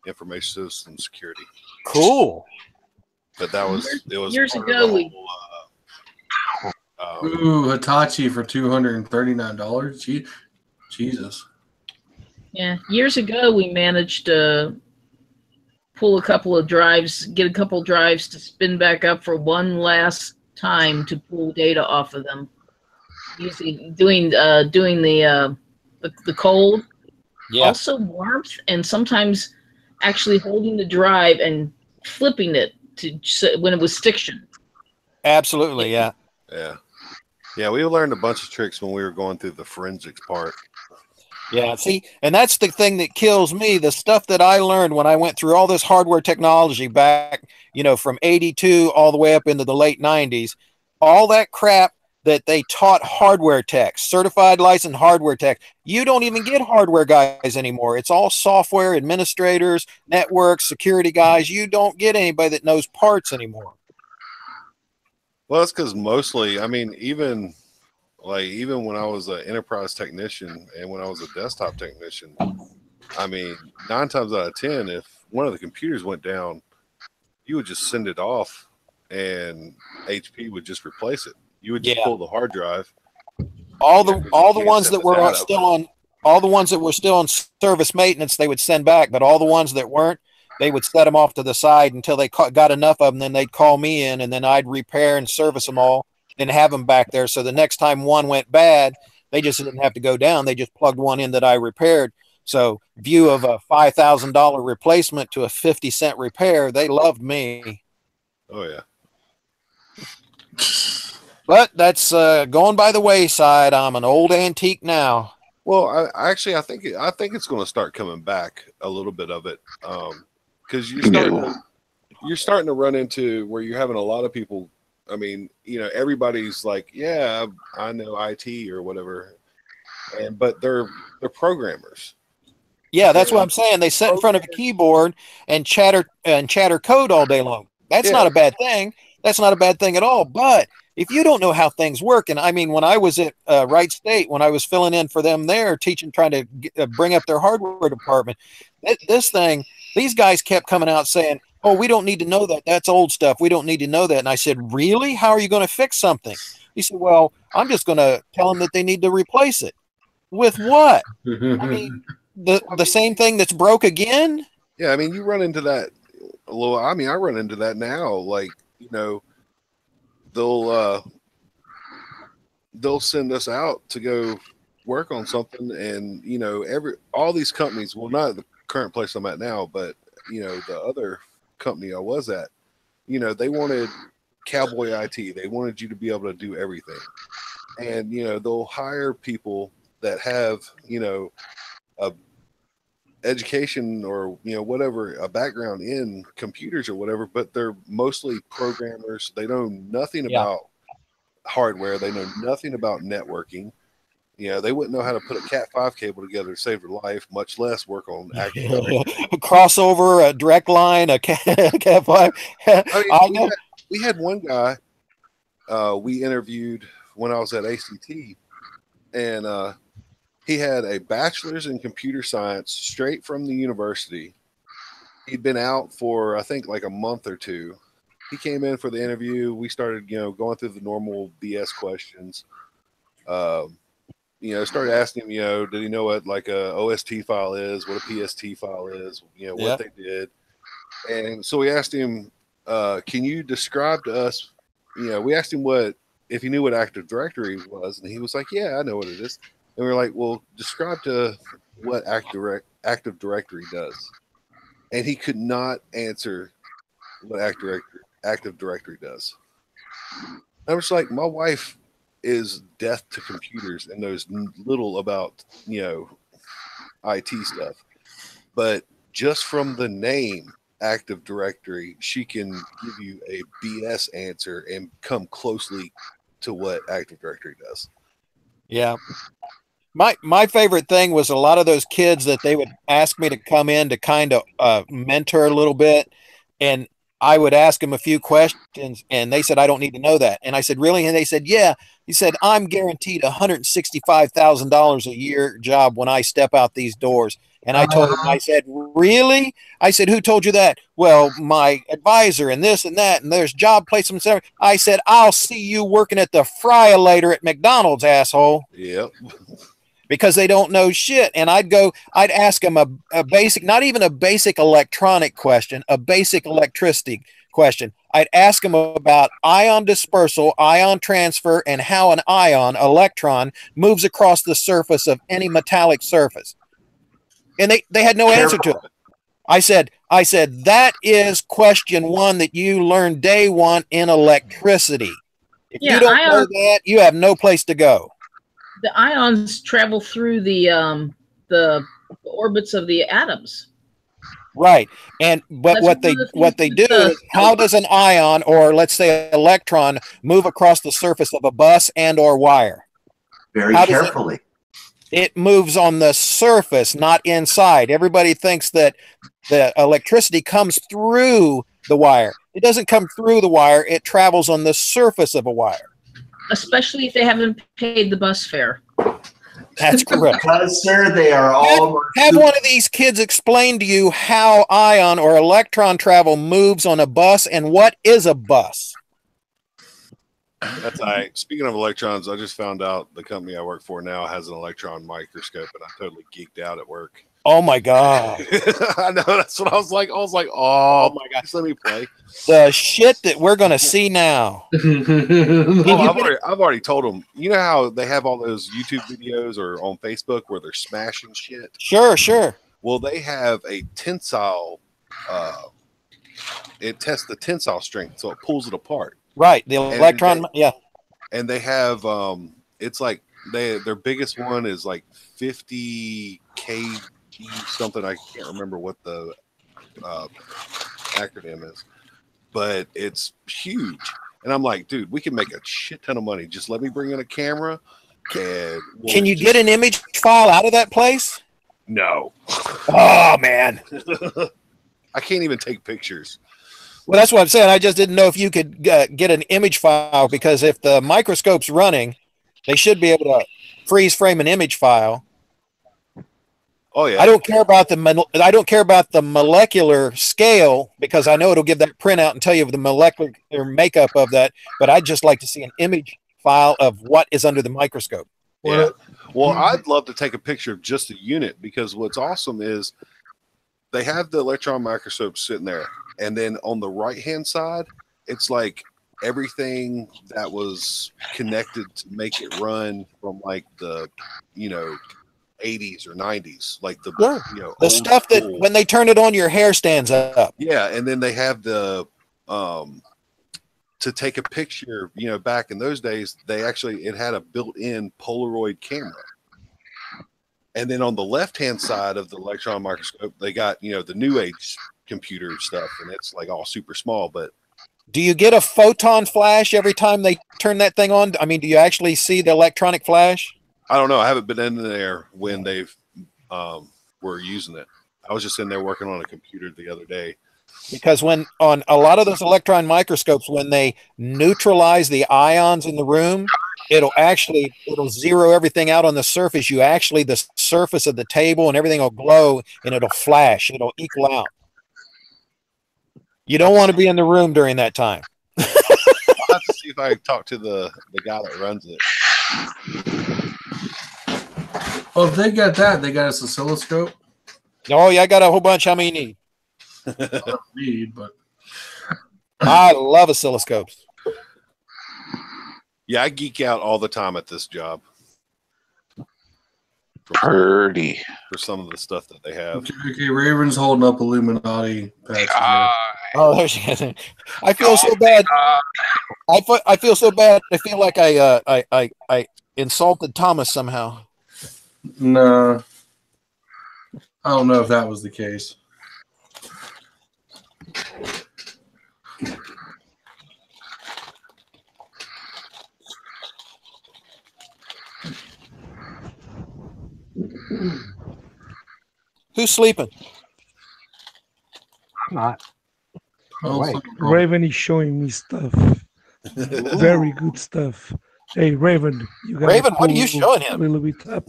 information system security. Cool. But it was years ago. Hitachi for $239. Jesus. Yeah, years ago we managed to pull a couple of drives, get a couple of drives to spin back up for one last time to pull data off of them, using doing the cold, also warmth, and sometimes actually holding the drive and flipping it to when it was stiction. Absolutely, yeah. We learned a bunch of tricks when we were going through the forensics part. Yeah, see, and that's the thing that kills me. The stuff that I learned when I went through all this hardware technology back, from 82 all the way up into the late 90s, all that crap that they taught hardware techs, certified licensed hardware tech. You don't even get hardware guys anymore. It's all software administrators, networks, security guys. You don't get anybody that knows parts anymore. Well, that's because mostly, even when I was an enterprise technician and when I was a desktop technician, 9 times out of 10, if one of the computers went down, you would just send it off and HP would just replace it. You would just pull the hard drive. All the ones that were still on service maintenance, they would send back, but all the ones that weren't, they would set them off to the side until they got enough of them. Then they'd call me in, and then I'd repair and service them all and have them back there. So the next time one went bad, they just didn't have to go down. They just plugged one in that I repaired. So view of a $5,000 replacement to a 50-cent repair, they loved me. Oh yeah. But that's going by the wayside. I'm an old antique now. Well, I think it's going to start coming back a little bit of it, because you're starting to run into where you're having a lot of people. Everybody's like, yeah, I know IT or whatever, but they're programmers. Yeah, that's what I'm saying. They sit in front of a keyboard and chatter code all day long. That's not a bad thing. That's not a bad thing at all. But if you don't know how things work, and when I was at Wright State, when I was filling in for them there, trying to bring up their hardware department, these guys kept coming out saying, oh, we don't need to know that. That's old stuff. We don't need to know that. And I said, really? How are you going to fix something? He said, well, I'm just going to tell them that they need to replace it. With what? The same thing that's broke again? Yeah, you run into that. Well, I run into that now. They'll send us out to go work on something, and all these companies, well, not the current place I'm at now, but the other company I was at, they wanted cowboy IT. They wanted you to be able to do everything, and they'll hire people that have a education or whatever, a background in computers or whatever, but they're mostly programmers. They know nothing about hardware. They know nothing about networking. You know, they wouldn't know how to put a Cat5 cable together to save their life, much less work on active directory. A crossover, a direct line, a Cat5. I mean, we had one guy we interviewed when I was at ACT, and he had a bachelor's in computer science straight from the university. He'd been out for, I think, like a month or two. He came in for the interview. We started, going through the normal BS questions. Started asking him, did he know what like a OST file is, what a PST file is, what they did. And so we asked him, can you describe to us, we asked him if he knew what Active Directory was, and he was like, yeah, I know what it is. And we were like, well, describe to what Active Directory does. And he could not answer what Active Directory does. I was like, my wife is deaf to computers and knows little about, IT stuff. But just from the name Active Directory, she can give you a BS answer and come closely to what Active Directory does. Yeah. My favorite thing was a lot of those kids that they would ask me to come in to kind of mentor a little bit. And I would ask them a few questions and they said, I don't need to know that. And I said, really? And they said, yeah. He said, I'm guaranteed $165,000 a year job when I step out these doors. And I told him, I said, really? I said, who told you that? Well, my advisor and this and that, and there's job placements. I said, I'll see you working at the fry-a-later at McDonald's, asshole. Yep. Because they don't know shit. And I'd ask them a basic, not even a basic electronic question, a basic electricity question. I'd ask them about ion dispersal, ion transfer, and how an electron, moves across the surface of any metallic surface. And they had no answer to it. I said, that is question one that you learned day one in electricity. If you don't know that, you have no place to go. The ions travel through the orbits of the atoms. Right. But what they do is, how does an ion, or let's say electron, move across the surface of a bus and or wire? Very carefully. It moves on the surface, not inside. Everybody thinks that the electricity comes through the wire. It doesn't come through the wire. It travels on the surface of a wire. Especially if they haven't paid the bus fare. That's correct. Because, sir, they are all... Have one of these kids explain to you how ion or electron travel moves on a bus, and what is a bus? That's all right. Speaking of electrons, I just found out the company I work for now has an electron microscope, and I totally geeked out at work. Oh my god! I know, that's what I was like. Oh my god! Let me play the shit that we're gonna see now. I've already told them. You know how they have all those YouTube videos or on Facebook where they're smashing shit? Sure. Well, they have a tensile. It tests the tensile strength, so it pulls it apart. Right, the electron. And they have it's like their biggest one is like 50 kg something. I can't remember what the acronym is, but it's huge. And I'm like, dude, we can make a shit ton of money. Just let me bring in a camera. And can you get an image file out of that place? No. Oh man, I can't even take pictures. Well, that's what I'm saying. I just didn't know if you could get an image file, because if the microscope's running, they should be able to freeze frame an image file. Oh yeah. I don't care about the molecular scale, because I know it'll give that printout and tell you the molecular makeup of that. But I'd just like to see an image file of what is under the microscope. Yeah. Well, I'd love to take a picture of just the unit, because what's awesome is they have the electron microscope sitting there. And then on the right-hand side, it's like everything that was connected to make it run from like the, 80s or 90s, like the stuff that when they turn it on, your hair stands up. Yeah, and then they have the to take a picture. Back in those days, it had a built-in Polaroid camera. And then on the left-hand side of the electron microscope, they got the new age computer stuff, and it's like all super small. But Do you get a photon flash every time they turn that thing on? I mean, do you actually see the electronic flash? I don't know. I haven't been in there when they've were using it. I was just in there working on a computer the other day. Because when on a lot of those electron microscopes, when they neutralize the ions in the room, it'll zero everything out on the surface. The surface of the table and everything will glow and it'll flash. It'll equal out. You don't want to be in the room during that time. I'll have to see if I can talk to the guy that runs it. Well, if they got that, they got us an oscilloscope. Oh, yeah, I got a whole bunch. How many you need? I don't need, but I love oscilloscopes. Yeah, I geek out all the time at this job. Purdy. For some of the stuff that they have. Okay, Raven's holding up Illuminati patches. Oh, there she is. I feel so bad. I feel so bad. I feel like I insulted Thomas somehow. No. I don't know if that was the case. Who's sleeping? I'm not. Oh, Raven is showing me stuff. Very good stuff. Hey, Raven, you got Raven, what are you showing him? A little bit up.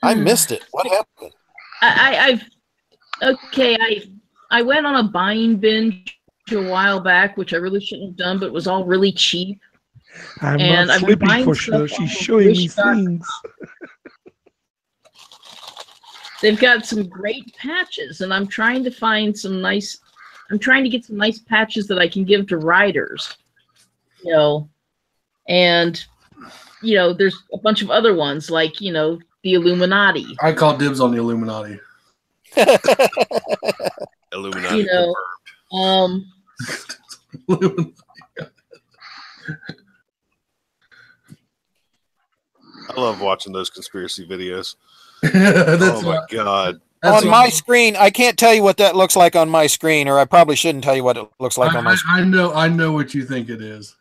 I missed it. What happened? I went on a buying binge a while back, which I really shouldn't have done, but it was all really cheap. I'm And not I've been sleeping buying for stuff sure. She's off of showing me Wish.com. things. They've got some great patches, and I'm trying to find some nice. I'm trying to get some nice patches that I can give to riders. And there's a bunch of other ones like the Illuminati. I call dibs on the Illuminati. Illuminati. I love watching those conspiracy videos. Oh my god! On my screen, I can't tell you what that looks like on my screen, or I probably shouldn't tell you what it looks like on my screen. I know what you think it is.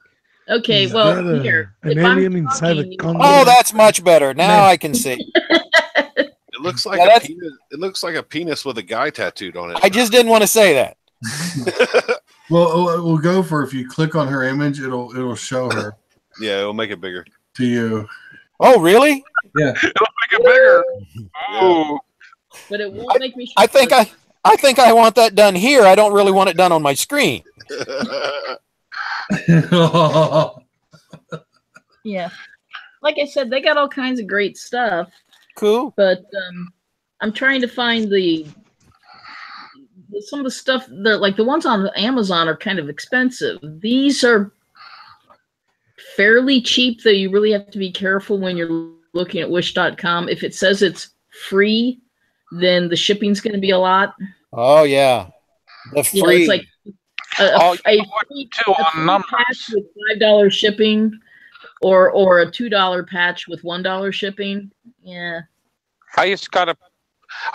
Okay, well, here. An alien inside a condom? Oh, that's much better. Now I can see. It looks like a penis. It looks like a penis with a guy tattooed on it. I just didn't want to say that. Well, we'll go for if you click on her image, it'll show her. Yeah, it'll make it bigger to you. Oh, really? Yeah, it'll make it bigger. Oh, but it won't make me. I think I want that done here. I don't really want it done on my screen. Yeah, like I said, they got all kinds of great stuff. Cool. But I'm trying to find some of the stuff that, like the ones on Amazon, are kind of expensive. These are fairly cheap, though you really have to be careful when you're looking at Wish.com. If it says it's free, then the shipping's going to be a lot. Oh yeah, the free. It's like a free patch with $5 shipping, or a $2 patch with $1 shipping. Yeah. I just got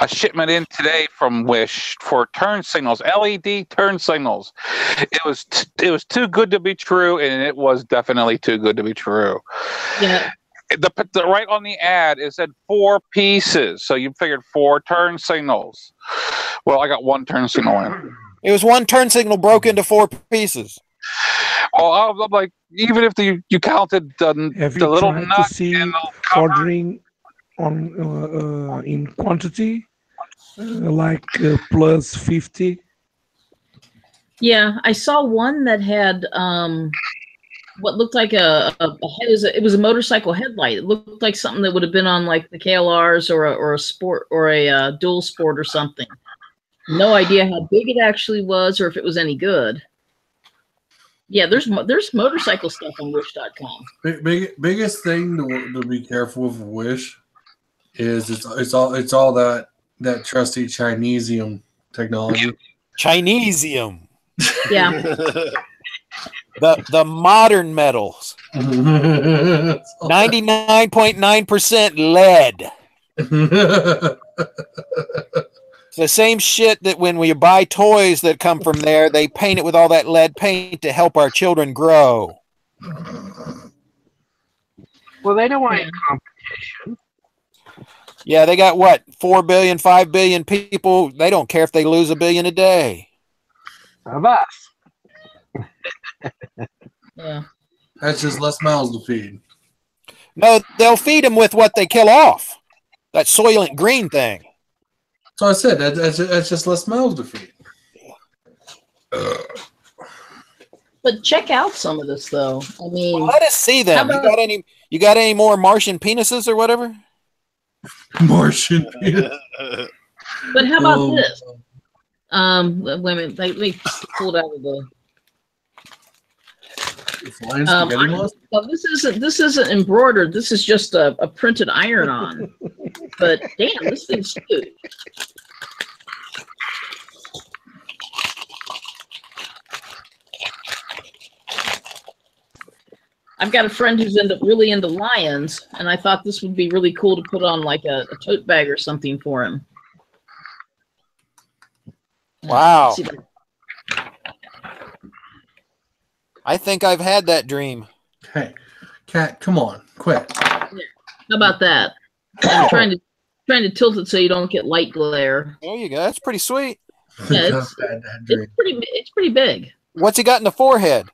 a shipment in today from Wish for turn signals, LED turn signals. It was too good to be true, and it was definitely too good to be true. Yeah. The right on the ad, it said 4 pieces, so you figured 4 turn signals. Well, I got 1 turn signal in. It was 1 turn signal broke into 4 pieces. Oh, I'm like, even if you counted the little nut to see and ordering on in quantity, like plus 50. Yeah, I saw one that had what looked like it was a motorcycle headlight. It looked like something that would have been on like the KLRs or a sport or a dual sport or something. No idea how big it actually was or if it was any good. Yeah, there's motorcycle stuff on Wish.com. Biggest thing to be careful with Wish is it's all that trusty Chinesium technology. Chinesium. Yeah. The modern metals. 99.9% lead. the same shit that when we buy toys that come from there, they paint it with all that lead paint to help our children grow. Well, they don't want any competition. Yeah, they got what, 4 billion, 5 billion people. They don't care if they lose 1 billion a day. Of us. Yeah. That's just less mouths to feed. No, they'll feed them with what they kill off. That Soylent Green thing. So I said that's just less mouths to feed. But check out some of this, though. I mean, Well, let us see them. You got any more Martian penises or whatever? Martian penis. but how about this? Wait a minute. Let me pull it out of the. Well, this isn't embroidered. This is just a printed iron-on. But damn, this thing's cute. I've got a friend who's really into lions, and I thought this would be really cool to put on like a tote bag or something for him. Wow. I think I've had that dream. Hey, Cat, come on, quit. How about that? I'm trying to tilt it so you don't get light glare. There you go. That's pretty sweet. Yeah, it's pretty big. What's he got in the forehead?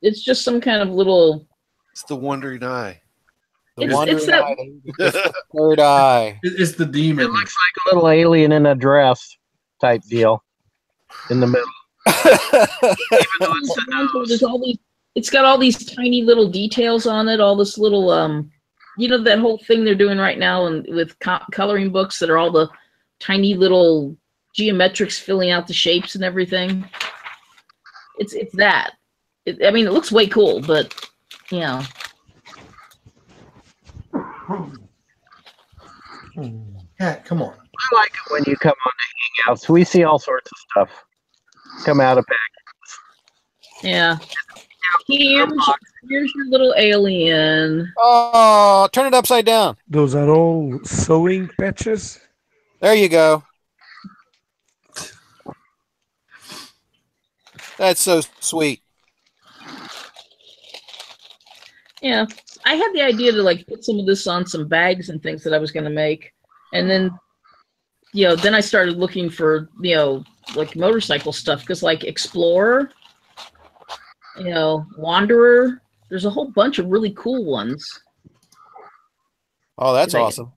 It's just some kind of little. It's the wandering eye. It's that. The third eye. It's the demon. It looks like a little alien in a dress type deal in the middle. It's got all these tiny little details on it. All this little that whole thing they're doing right now and with coloring books that are all the tiny little geometrics filling out the shapes and everything. It's that. I mean, it looks way cool, but Cat, come on. I like it when you come on the Hangouts. We see all sorts of stuff come out of packages. Yeah. Here's your little alien. Oh, turn it upside down. Those are all sewing patches. There you go. That's so sweet. Yeah, I had the idea to like put some of this on some bags and things that I was going to make, and then, then I started looking for, like motorcycle stuff because like Explorer, Wanderer, there's a whole bunch of really cool ones. Oh, that's awesome.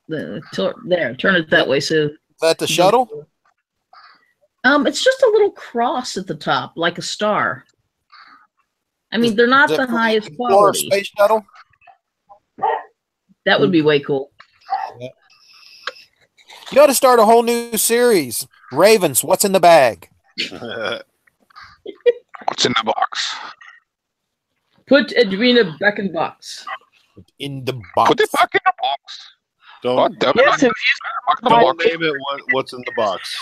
There, turn it that way, Sue. Is that the shuttle? It's just a little cross at the top, like a star. I mean, they're not the highest quality. Space shuttle? That would be way cool. You ought to start a whole new series. Ravens, what's in the bag? What's in the box? Put Edwina back in box. In the box. Put it back in the box. Don't name it what's in the box.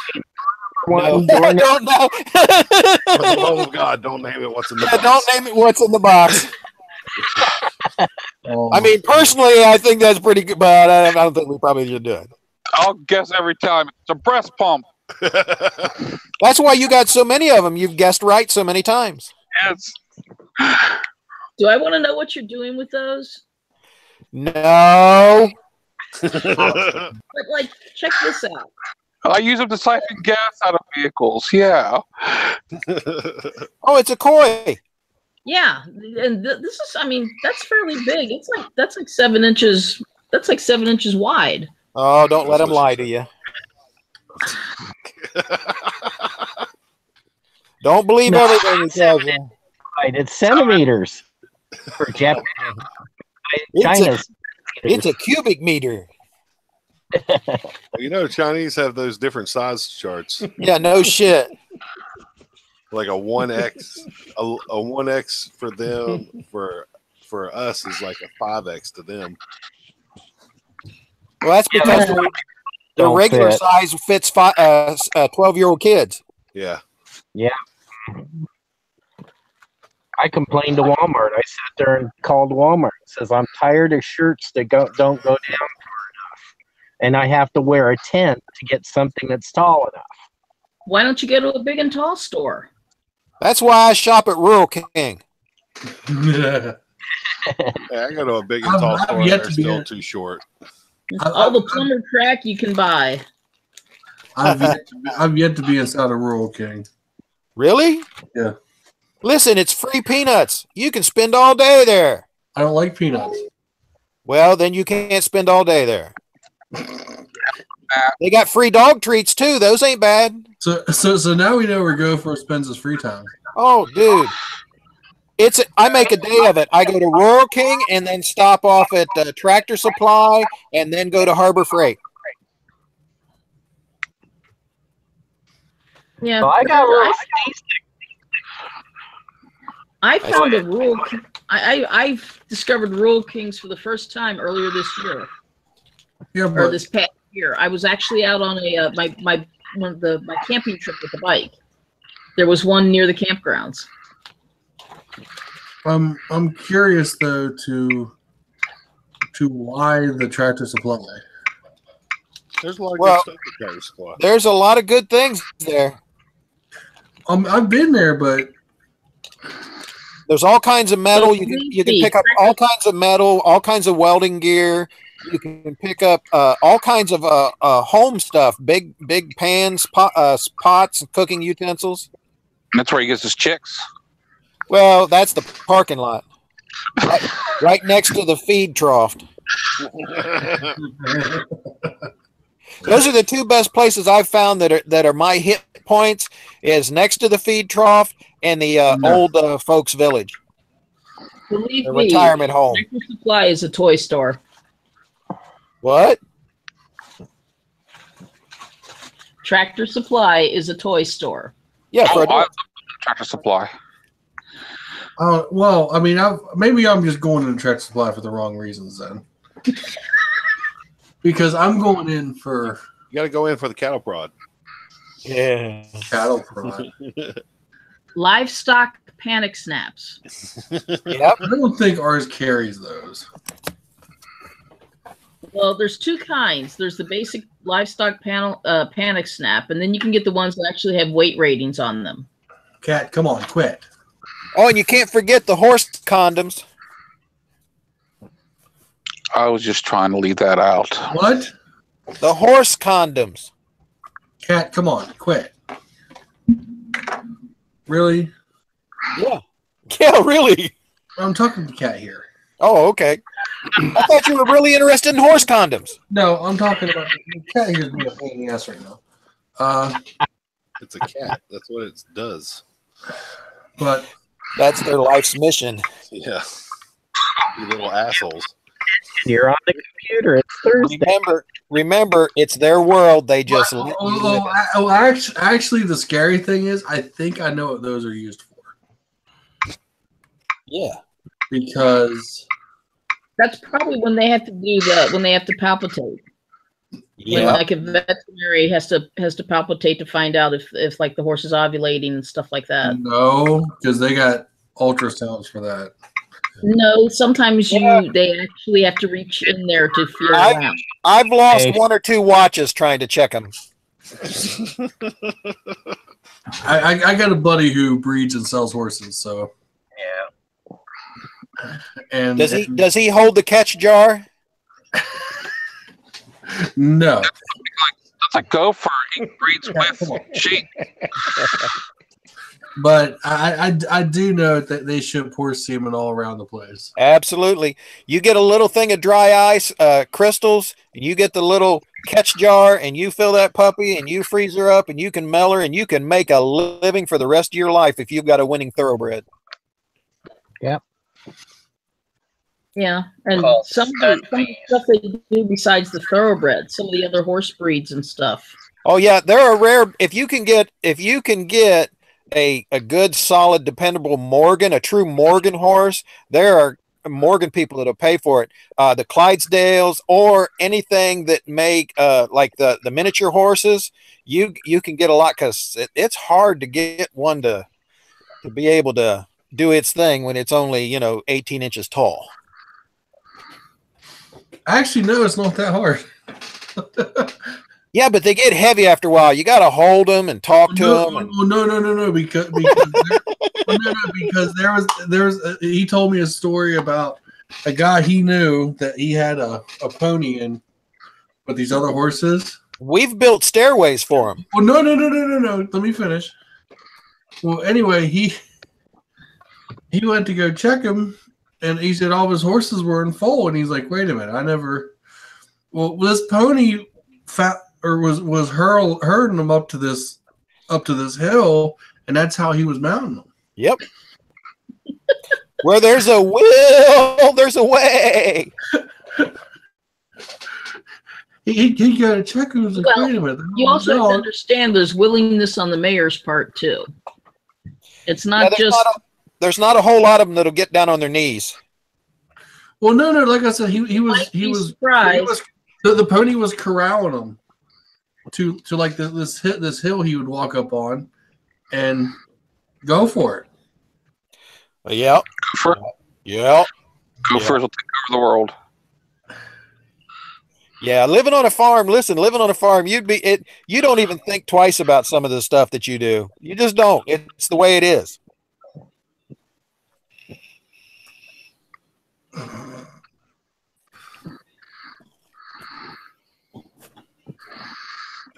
No. Don't know. For the love of God, don't name it what's in the box. Don't name it what's in the box. I mean, personally, I think that's pretty good, but I don't think we probably should do it. I'll guess every time. It's a breast pump. That's why you got so many of them. You've guessed right so many times. Yes. Do I want to know what you're doing with those? No. But like, check this out. I use them to siphon gas out of vehicles. Yeah. Oh, it's a koi. Yeah, and this is. I mean, that's fairly big. That's like 7 inches. That's like 7 inches wide. Oh, don't let him lie to you. Don't believe everything he tells you. Right, it's centimeters for Japan. China's. It's a cubic meter. Chinese have those different size charts. Yeah, no shit. Like a 1x, a 1x for them, for us is like a 5x to them. Well, that's because the regular size fits 12-year-old kids. Yeah. Yeah. I complained to Walmart. I sat there and called Walmart. It says, I'm tired of shirts that don't go down far enough. and I have to wear a tent to get something that's tall enough. Why don't you go to a big and tall store? That's why I shop at Rural King. Yeah, I go to a big and tall store and they're still too short. All the plumber track you can buy. I've yet to be inside a Rural King. Really? Yeah. Listen, it's free peanuts. You can spend all day there. I don't like peanuts. Well, then you can't spend all day there. They got free dog treats too. Those ain't bad. So now we know where Gopher spends his free time. Oh, dude. I make a day of it. I go to Rural King and then stop off at Tractor Supply and then go to Harbor Freight. Yeah, So I got I found a Rural. I've discovered Rural Kings for the first time earlier this year. Yeah, or this past year. I was actually out on a my camping trip with the bike. There was one near the campgrounds. I'm curious though to why the Tractor Supply. There's a lot of good stuff at Tractor Supply. There's a lot of good things there. I've been there, but there's all kinds of metal. You can pick up all kinds of metal, all kinds of welding gear. You can pick up all kinds of home stuff, big pans, pots, and cooking utensils. That's where he gets his chicks. Well, that's the parking lot, right next to the feed trough. Those are the two best places I've found that are my hit points. Is next to the feed trough and the old folks village. Believe the me, retirement home. Tractor Supply is a toy store. What? Tractor Supply is a toy store. Yeah, for Tractor Supply. Well, I mean, maybe I'm just going to the Tractor Supply for the wrong reasons then. Because I'm going in for... You got to go in for the cattle prod. Yeah. Cattle prod. Livestock panic snaps. Yep. I don't think ours carries those. Well, there's two kinds. There's the basic livestock panic snap, and then you can get the ones that actually have weight ratings on them. Cat, come on, quit. Oh, and you can't forget the horse condoms. I was just trying to leave that out. What? The horse condoms. Cat, come on, quit. Really? Yeah. Yeah, really. I'm talking to Cat here. Oh, okay. I thought you were really interested in horse condoms. No, I'm talking about Cat here's being a pain in the ass right now. It's a cat. That's what it does. But that's their life's mission. Yeah. You little assholes. You're on the computer. It's Thursday. Remember, it's their world. They just. Actually, the scary thing is, I think I know what those are used for. Yeah. Because that's probably when they have to do when they have to palpitate. Yeah. When, like, a veterinary has to palpitate to find out if like the horse is ovulating and stuff like that. No, because they got ultrasounds for that. No, sometimes they actually have to reach in there to feel around. I've lost one or two watches trying to check them. I got a buddy who breeds and sells horses, so yeah. And does he hold the catch jar? No. That's a gopher. He breeds with sheep. But I do know that they ship horse semen all around the place. Absolutely. You get a little thing of dry ice crystals, and you get the little catch jar, and you fill that puppy, and you freeze her up, and you can mail her, and you can make a living for the rest of your life if you've got a winning thoroughbred. Yep. Yeah, and some of the stuff they do besides the thoroughbred, some of the other horse breeds and stuff. Oh yeah, there are rare. If you can get a good, solid, dependable Morgan, a true Morgan horse, there are Morgan people that'll pay for it. The Clydesdales or anything that make like the miniature horses, you can get a lot because it's hard to get one to be able to do its thing when it's only 18 inches tall. Actually, no, it's not that hard. Yeah, but they get heavy after a while. You got to hold them and talk to them. No, because there was he told me a story about a guy he knew that he had a pony and with these other horses. We've built stairways for him. Well, no. Let me finish. Well, anyway, he went to go check him, and he said all of his horses were in foal, and he's like, "Wait a minute, I never." Well, this pony was herding them up to this hill, and that's how he was mounting them. Yep. Where there's a will, there's a way. He got to check him. Like, wait a minute. You also have to understand there's willingness on the mayor's part too. It's not there's not a whole lot of them that'll get down on their knees. Well, no. Like I said, he was the pony was corralling him to like this hill he would walk up on and go for it. Yeah. Yeah. Gophers will take over the world. Yeah, living on a farm. Listen, living on a farm, you don't even think twice about some of the stuff that you do. You just don't. It's the way it is.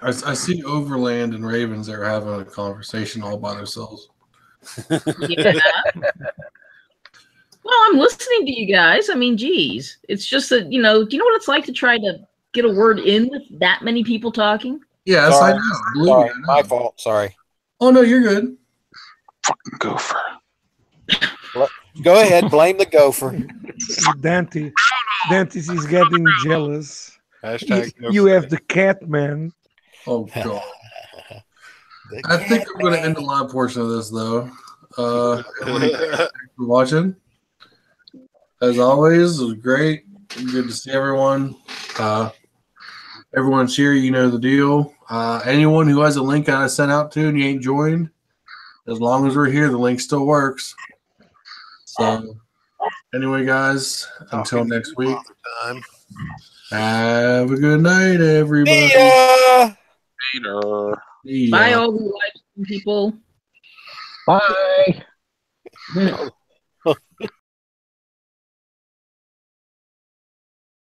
I see Overland and Ravens there having a conversation all by themselves. Yeah. Well, I'm listening to you guys. I mean, geez. It's just that, do you know what it's like to try to get a word in with that many people talking? Yes, sorry. I know. Sorry, my fault. Sorry. Oh, no, you're good. Fucking gopher. Go ahead, blame the gopher. Dante is getting jealous. Hashtag you have the cat man. Oh, God. I think I'm going to end the live portion of this, though. Thanks for watching. As always, it was great. Good to see everyone. Everyone's here. You know the deal. Anyone who has a link I sent out to and you ain't joined, as long as we're here, the link still works. So, anyway, guys, until next week, have a good night, everybody. Later. Bye, all the live people. Bye.